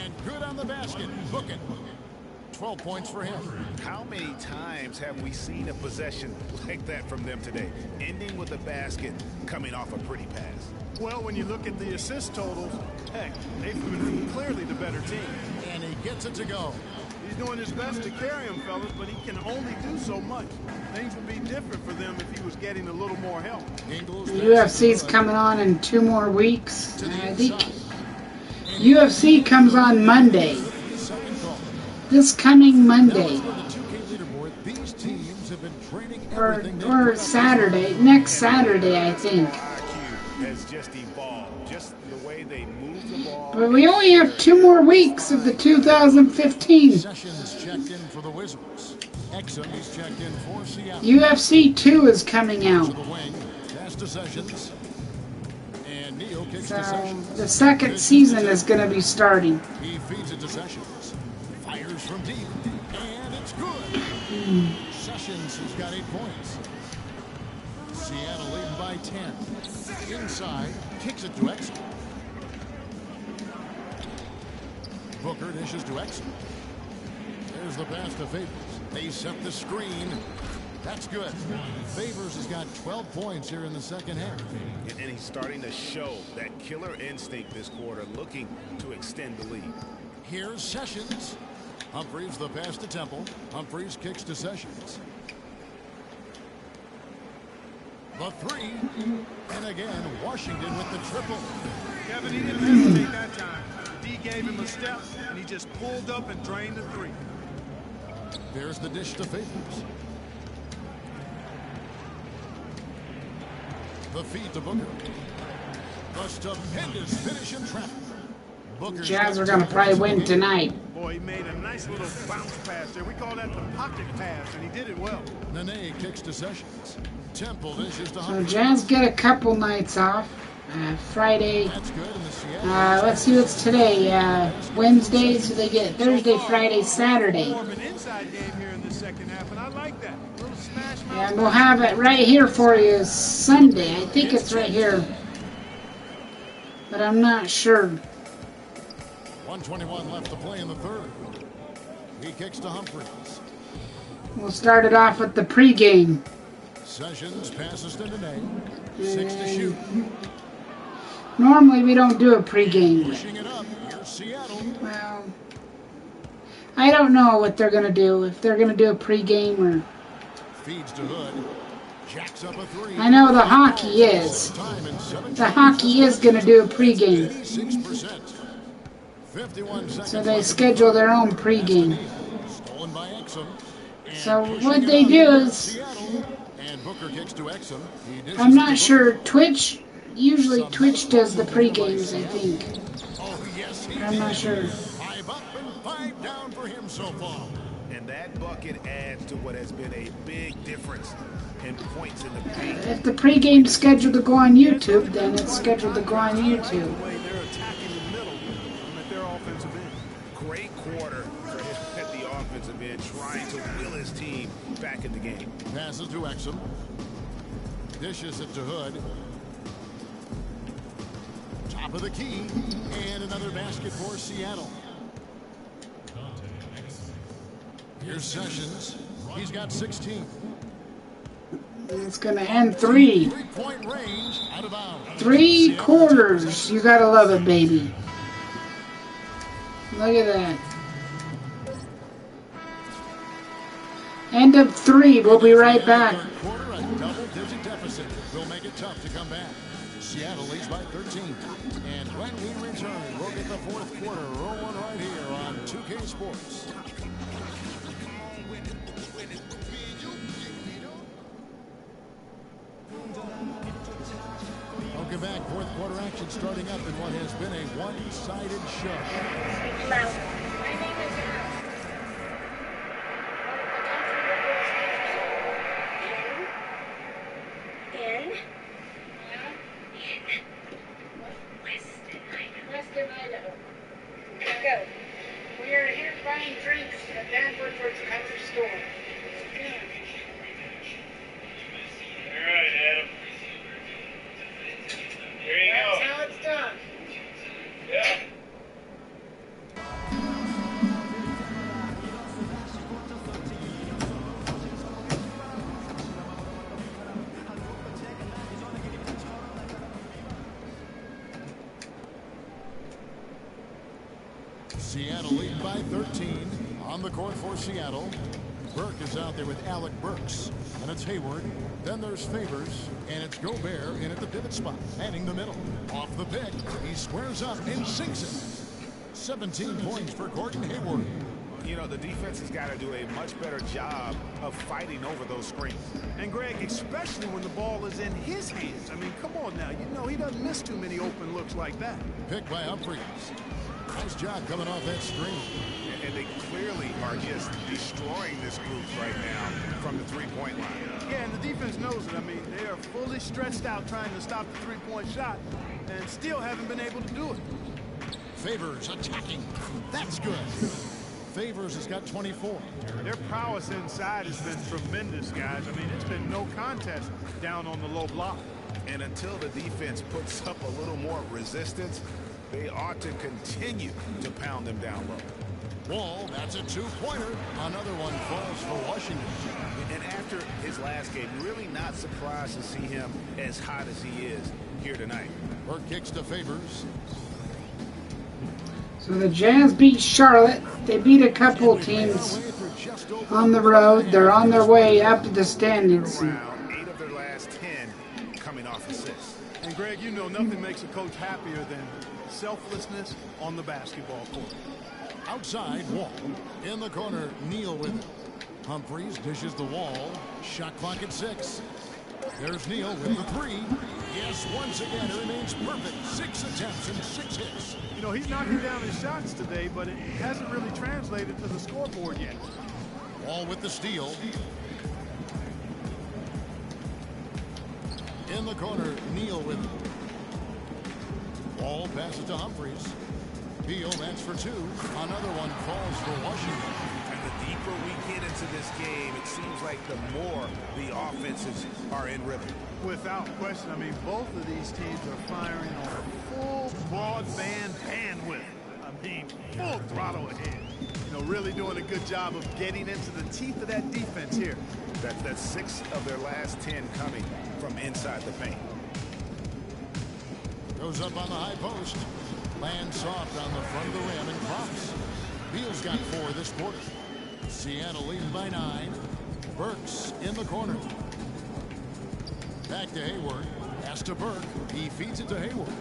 And good on the basket. Book it. 12 points for him. How many times have we seen a possession like that from them today, ending with a basket coming off a pretty pass? Well, when you look at the assist totals, heck, they've been clearly the better team. And he gets it to go. He's doing his best to carry him, fellas, but he can only do so much. Things would be different for them if he was getting a little more help. The UFC's coming on in 2 more weeks. I think UFC comes on Monday. This coming Monday. Or Saturday. Next Saturday, I think. Has just evolved, just the way they move the ball. But we only have 2 more weeks of the 2015. Sessions checked in for the Wizards. Exum is checked in for Seattle. UFC 2 is coming out. To the wing. Pass to Sessions. And Neal kicks So to Sessions. the second season is going to be starting. He feeds it to Sessions. Fires from deep. And it's good. Sessions has got 8 points. Seattle leading by 10. Inside, kicks it to Exum. Booker dishes to Exum. There's the pass to Favors. They set the screen. That's good. Favors has got 12 points here in the second half. And he's starting to show that killer instinct this quarter, looking to extend the lead. Here's Sessions. Humphreys the pass to Temple. Humphreys kicks to Sessions. The three. And again, Washington with the triple. Kevin, he didn't hesitate that time. D gave him a step, and he just pulled up and drained the three. There's the dish to Favors. The feed to Booker. The stupendous finish in traffic. Jazz are going to probably win tonight. Boy, he made a nice little bounce pass there. We call that the pocket pass, and he did it well. Nene kicks to Sessions. Temple dishes to So Humphrey. Jazz get a couple nights off. Friday. That's good in the Seattle. Let's see what's today. Wednesday, so they get Thursday, Friday, Saturday. More of an inside game here in the second half, and I like that. A little smash mouth. And we'll have it right here for you Sunday. I think it's right here. But I'm not sure. 1:21 left to play in the third. He kicks to Humphreys. We'll start it off with the pregame. Sessions passes to Nene. 6 to shoot. Normally we don't do a pregame. Pushing it up. Here's Seattle. Well, I don't know what they're going to do. If they're going to do a pregame or... Feeds to Hood. Jacks up a three. I know the hockey is. The hockey is going to do a pregame. 86%. 51 seconds. So they schedule their own pregame. Stolen by Exum. So what they do is... And Booker kicks to Exum. I'm not sure. Usually Twitch does the pre-games, I think. Oh, yes, But I'm not sure. 5 up and 5 down for him so far. And that bucket adds to what has been a big difference in points in the paint. If the pre-game's scheduled to go on YouTube, then it's scheduled to go on YouTube. The way they're attacking the middle at their offensive end. Great quarter for him at the offensive end, trying to will his team back in the game. Passes to Exum. Dishes it to Hood. Top of the key. And another basket for Seattle. Here's Sessions. He's got 16. It's going to end 3. 3-point range. Out of bounds. 3 quarters. You got to love it, baby. Look at that. End of 3. We'll be right back. Quarter, a double-digit deficit will make it tough to come back. Seattle leads by 13. And when we return, we'll get the fourth quarter rolling right here on 2K Sports. Welcome back. Fourth quarter action starting up in what has been a one-sided show. My name is Western Idaho. Now go. We are here buying drinks at Dan Woodward's country store. All right, Adam. Here you That's go. how it's done. Yeah. Seattle lead by 13 on the court for Seattle. Burke is out there with Alec Burks, and it's Hayward. Then there's Favors, and it's Gobert in at the pivot spot, heading the middle. Off the pick, he squares up and sinks it. 17 points for Gordon Hayward. You know, the defense has got to do a much better job of fighting over those screens. And Greg, especially when the ball is in his hands. I mean, come on now. You know he doesn't miss too many open looks like that. Pick by Humphries. Nice job coming off that screen. And they clearly are just destroying this group right now from the three-point line. Yeah, and the defense knows it. I mean, they are fully stretched out trying to stop the three-point shot and still haven't been able to do it. Favors attacking. That's good. Favors has got 24. Their prowess inside has been tremendous, guys. I mean, it's been no contest down on the low block. And until the defense puts up a little more resistance, they ought to continue to pound them down low. Wall, that's a two-pointer. Another one falls for Washington. And after his last game, really not surprised to see him as hot as he is here tonight. Burke kicks to Favors. So the Jazz beat Charlotte. They beat a couple teams on the road. They're on their way up to the standings. 8 of their last 10 coming off assists. And Greg, you know nothing makes a coach happier than selflessness on the basketball court. Outside, Wall. In the corner, Neal with it. Humphries dishes the Wall. Shot clock at 6. There's Neal with the 3. Yes, once again, it remains perfect. 6 attempts and 6 hits. You know, he's knocking down his shots today, but it hasn't really translated to the scoreboard yet. Wall with the steal. In the corner, Neal with it. Wall passes to Humphries. Beal, that's for 2. Another one falls for Washington. And the deeper we get into this game, it seems like the more the offenses are in rhythm. Without question, I mean, both of these teams are firing on full broadband bandwidth. I mean, full throttle ahead. You know, really doing a good job of getting into the teeth of that defense here. That's 6 of their last 10 coming from inside the paint. Goes up on the high post. Lands soft on the front of the rim and drops. Beal's got 4 this quarter. Seattle leading by 9. Burks in the corner. Back to Hayward. Pass to Burke. He feeds it to Hayward.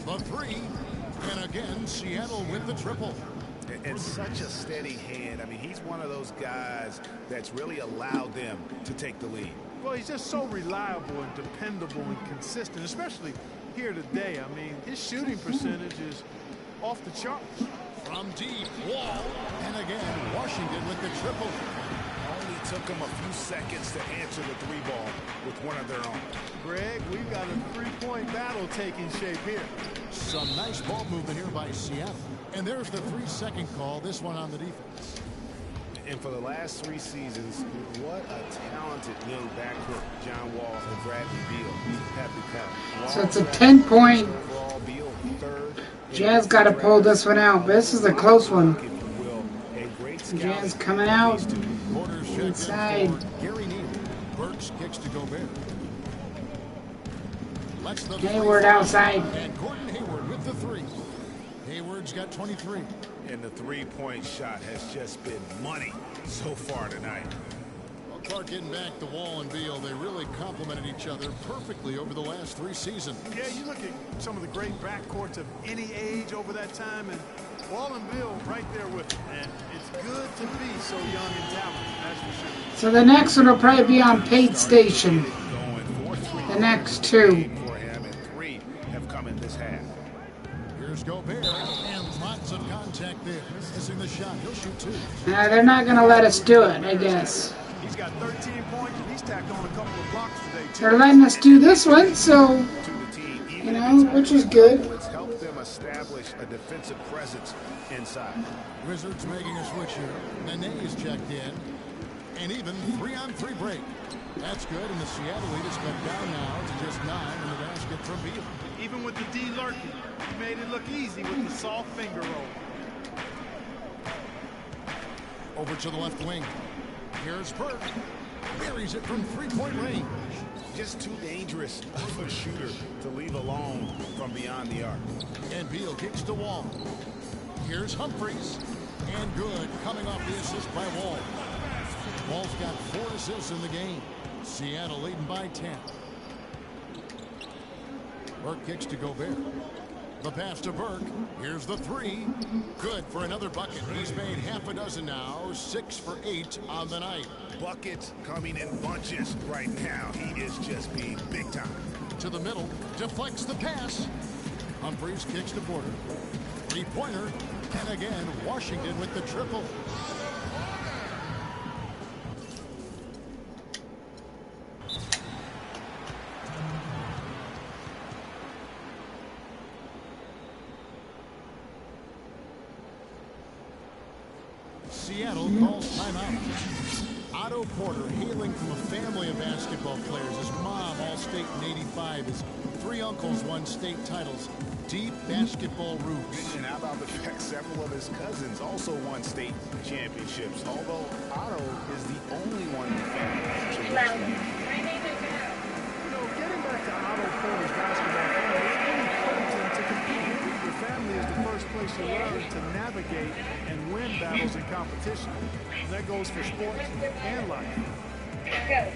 The 3. And again, Seattle with the triple. And such a steady hand. I mean, he's one of those guys that's really allowed them to take the lead. Well, he's just so reliable and dependable and consistent, especially here today. I mean, his shooting percentage is off the charts. From deep, Wall. And again, Washington with the triple. Only took them a few seconds to answer the 3-ball with one of their own. Greg, we've got a 3-point battle taking shape here. Some nice ball movement here by Seattle. And there's the 3-second call, this one on the defense. And for the last 3 seasons, what a talented young backcourt John Wall and Bradley Beal have become. So it's a 10-point. Jazz got to pull this one out. This is a close one. Jazz coming out inside. Burks kicks to Gobert. Hayward outside. And Gordon Hayward with the 3. Hayward's got 23. And the 3-point shot has just been money so far tonight. Well, Clark getting back to Wall and Beal. They really complemented each other perfectly over the last 3 seasons. Yeah, you look at some of the great backcourts of any age over that time, and Wall and Beal right there with them. And it's good to be so young and talented, that's for sure. So the next one will probably be on Pate Station. The next 2. Have come in this half. Here's Gobert, and lots of contact there. Missing the shot. He'll shoot 2. They're not going to let us do it, I guess. He's got 13 points, and he's tacked on a couple of blocks today, too. They're letting us do this one, so, you know, which is good. It's helped them establish a defensive presence inside. Wizards making a switch here. Nene is checked in. And even 3-on-3 break. That's good, and the Seattle lead is cut down now to just 9 in the basket from Beal. Even with the D lurking, he made it look easy with the soft finger roll. Over to the left wing. Here's Burke. Buries it from 3-point range. Just too dangerous of a shooter to leave alone from beyond the arc. And Beal kicks to Wall. Here's Humphries. And good, coming off the assist by Wall. Wall's got 4 assists in the game. Seattle leading by 10. Burke kicks to Gobert. The pass to Burke. Here's the 3. Good for another bucket. He's made half a dozen now. 6 for 8 on the night. Buckets coming in bunches right now. He is just being big time. To the middle. Deflects the pass. Humphries kicks to Porter. 3-pointer. And again, Washington with the triple. Seattle calls timeout. Otto Porter, hailing from a family of basketball players. His mom, All-State in '85. His 3 uncles won state titles. Deep basketball roots. And how about the fact several of his cousins also won state championships, although Otto is the only one in the family to reach that. You know, getting back to Otto Porter's basketball family, it's really important to compete. Your family is the first place you learn to navigate and win battles in competition. And that goes for sports and life. Go.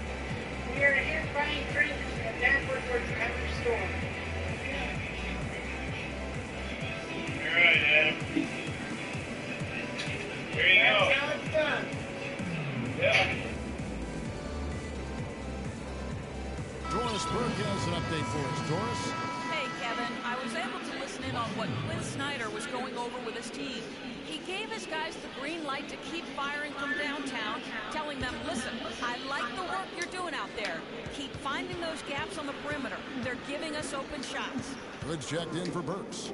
We are here buying drinks at Danforth Country Store. All right, Adam. There you go. That's how it's done. Yeah. Doris Burke has an update for us. Doris? Hey, Kevin. I was able to listen in on what Quinn Snyder was going over with his team. He gave his guys the green light to keep firing from downtown, telling them, listen, I like the work you're doing out there. Keep finding those gaps on the perimeter. They're giving us open shots. Goods checked in for Burks.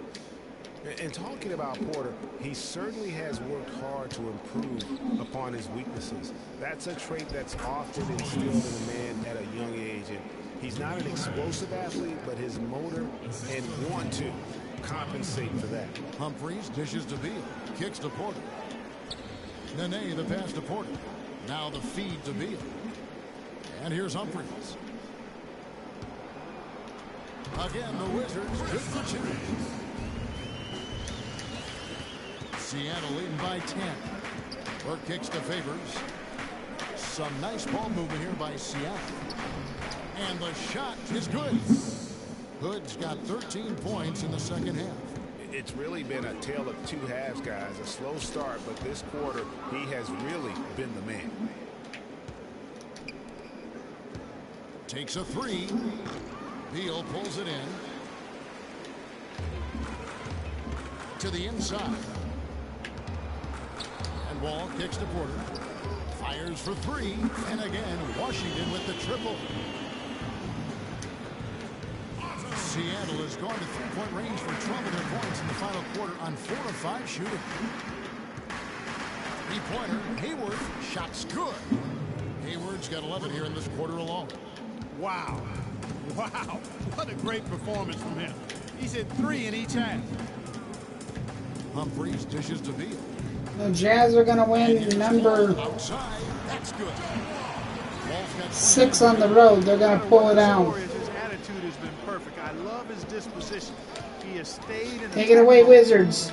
And talking about Porter, he certainly has worked hard to improve upon his weaknesses. That's a trait that's often instilled in a man at a young age. And he's not an explosive athlete, but his motor and want to compensate for that. Humphries dishes to Beal. Kicks to Porter. Nene the pass to Porter. Now the feed to Beal. And here's Humphries. Again, the Wizards good for 2. Seattle leading by 10. Burke kicks to Favors. Some nice ball movement here by Seattle. And the shot is good. Hood's got 13 points in the second half. It's really been a tale of 2 halves, guys. A slow start, but this quarter, he has really been the man. Takes a 3. Beal pulls it in. To the inside. And Wall kicks to Porter. Fires for 3. And again, Washington with the triple. Seattle has gone to 3-point range for 12 of their points in the final quarter on 4 of 5 shooting. three-pointer. Hayward, shot's good. Hayward's got 11 here in this quarter alone. Wow. Wow. What a great performance from him. He's hit 3 in each half. Humphreys dishes to Beal. The Jazz are going to win number Outside. That's good. 6 on the road. They're going to pull it out. His attitude has been perfect. I love his disposition. He has stayed in. Take it away, Wizards.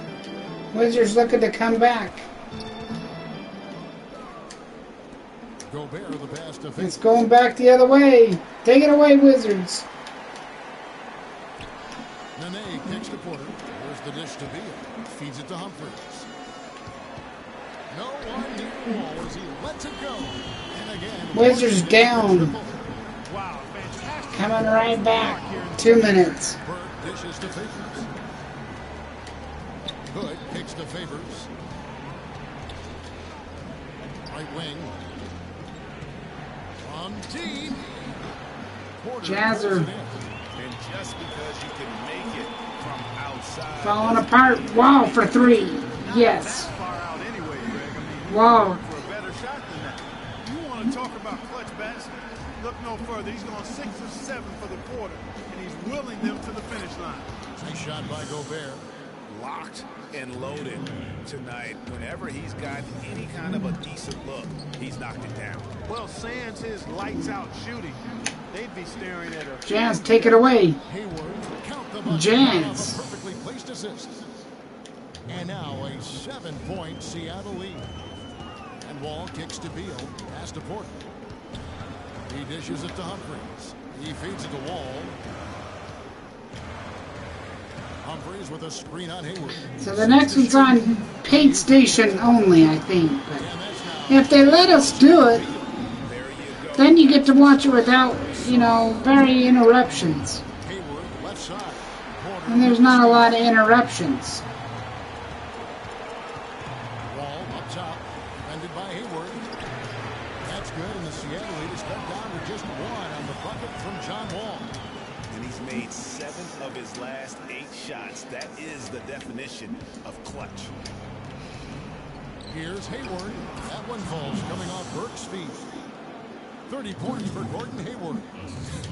Wizards looking to come back. Gobert, the pass to It's going back the other way. Take it away, Wizards. Nene kicks to Porter. There's the dish to Beal. Feeds it to Humphreys. No one near the wall as he lets it go. And again, Wizards down. Wow, fantastic. Coming right back. 2 minutes. Bird dishes to Favors. Hood kicks to Favors. Right wing. On deep. Jazz are And just because you can make it from outside. falling apart. Wow, for 3. Yes. Far out anyway, Greg. I mean, Wow. for a better shot than that. You want to talk about clutch bats? Look no further. He's going 6 of 7 for the quarter, and he's willing them to the finish line. Nice shot by Gobert. Locked and loaded tonight. Whenever he's got any kind of a decent look, he's knocked it down. Well, sans his lights out shooting, they'd be staring at a Jazz, take it away. Hayward, count the bucket. Jazz. A perfectly placed assist. And now a 7-point Seattle lead. And Wall kicks to Beal. Pass to Porter. He dishes it to Humphreys. He feeds it to Wall. Humphreys with a screen on Hayward. So the next one's on paid station only, I think. But if they let us do it, then you get to watch it without, very interruptions. Hayward, left side. Porter. And there's not a lot of interruptions. Wall up top. Defended by Hayward. That's good, and the Seattle lead is cut down to just 1 on the bucket from John Wall. And he's made 7 of his last 8 shots. That is the definition of clutch. Here's Hayward. That one falls coming off Burke's feet. 30 points for Gordon Hayward.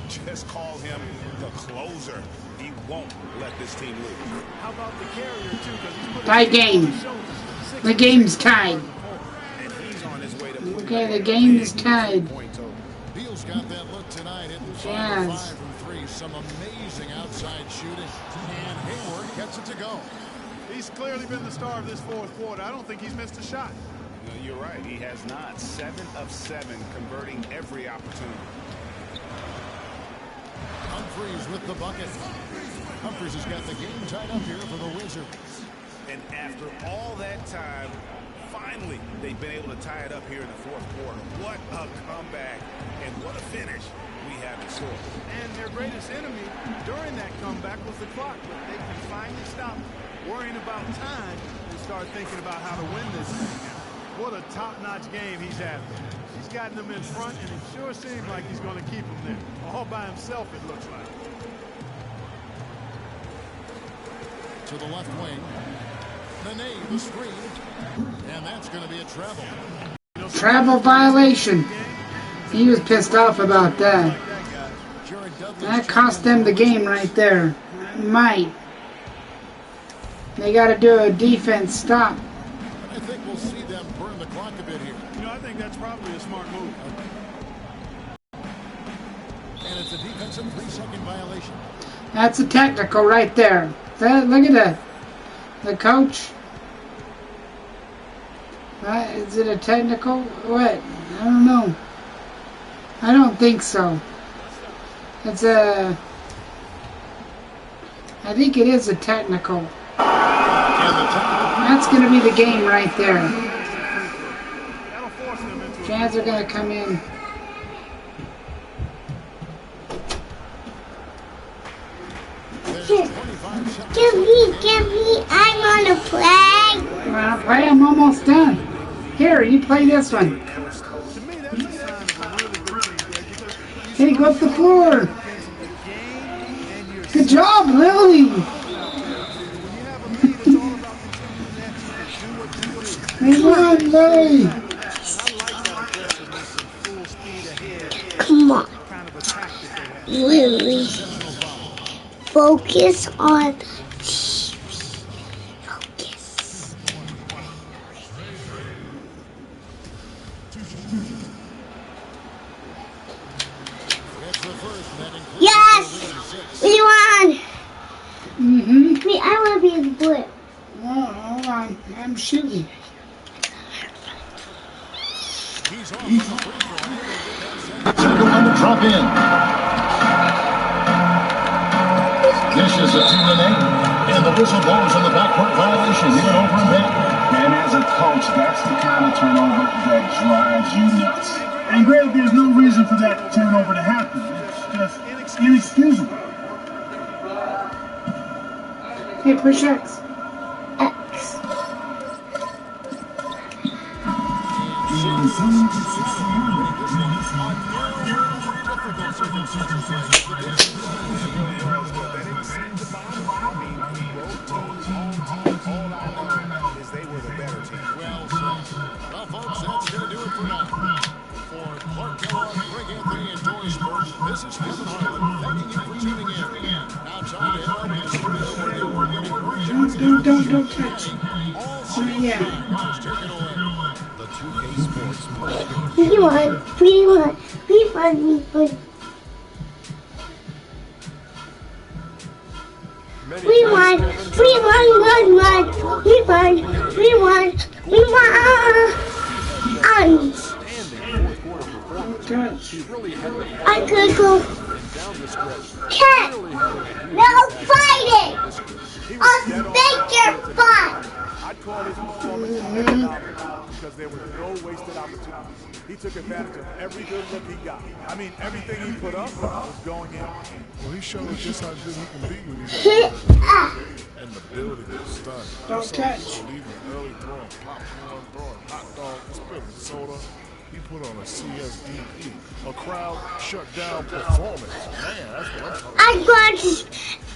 Just call him the closer. He won't let this team lose. How about the carrier, too? 'Cause he's put Tie game. The game's tied. And he's on his way to Okay, the game is tied. Beal's got that look tonight, hitting 5 Jazz. of 5 from 3. Some amazing outside shooting. And Hayward gets it to go. He's clearly been the star of this fourth quarter. I don't think he's missed a shot. No, you're right. He has not. 7 of 7, converting every opportunity. Humphreys with the bucket. Humphreys has got the game tied up here for the Wizards. And after all that time, finally, they've been able to tie it up here in the fourth quarter. What a comeback and what a finish we have in store. And their greatest enemy during that comeback was the clock, but they can finally stop worrying about time and start thinking about how to win this thing. What a top-notch game he's having. He's gotten them in front, and it sure seems like he's going to keep them there. All by himself, it looks like. To the left wing. Nene, the screen. And that's going to be a travel. Travel violation. He was pissed off about that. That cost them the game right there. Might. They got to do a defense stop. I think we'll see them burn the clock a bit here. I think that's probably a smart move. And it's a defensive 3-second violation. That's a technical right there. Look at that. The coach. Is it a technical? What? I don't know. I don't think so. It's a... I think it is a technical. That's going to be the game right there. Jazz are going to come in. Give me, I want to play. You want to play? I'm almost done. Here, you play this one. Hey, go up the floor. Good job, Lily. Come on, Lily. Come on. Lily. Focus on the TV. Focus. Yes! We won! Mm-hmm. Wait, I want to be the blue. Oh, hold on. I'm shooting. Second one to drop in. This is a 2-8, and the whistle blows on the backcourt violation. Hit it over and back. And as a coach, that's the kind of turnover that drives you nuts. And granted, there's no reason for that turnover to happen. It's just inexcusable. Hey, push X. X. Well, folks, that's going to do it for now. For Clark Kellogg, Greg Anthony, and Dory Spurs, this is Kevin Harlan. Thanking you for tuning in. Now time to head out to the studio where we're going to Don't touch. Yeah. The 2K Sports Post. We won. I could go. Cat, no fighting. I'll make your butt. I'd call his performance phenomenal because there was no wasted opportunity. He took advantage of every good look he got. I mean, everything he put up was going in. Well, he showed us just how good he can be when he's and the building is stunning. Don't touch. Leaving early, throwing popcorn, throwing hot dogs, spilling soda. He put on a CSDE, a crowd shut down performance. Man, that's what I'm talking about. I'm going to,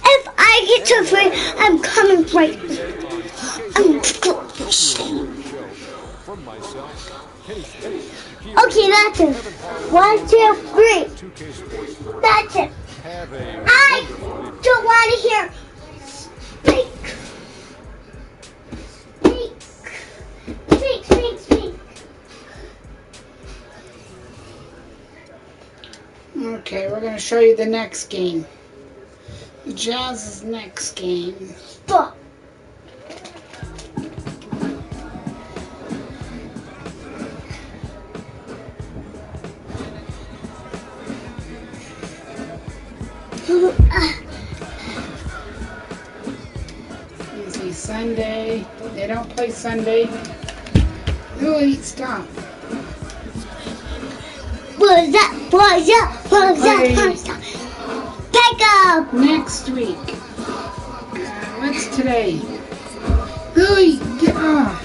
if I get to free, I'm coming right. Okay, that's it. 1, 2, 3. That's it. I don't want to hear speak. Okay, we're going to show you the next game. The Jazz's next game. Stop. Easy Sunday. They don't play Sunday. Lily, stop. What's up? Pick up. Next week. What's today? Lily, get off.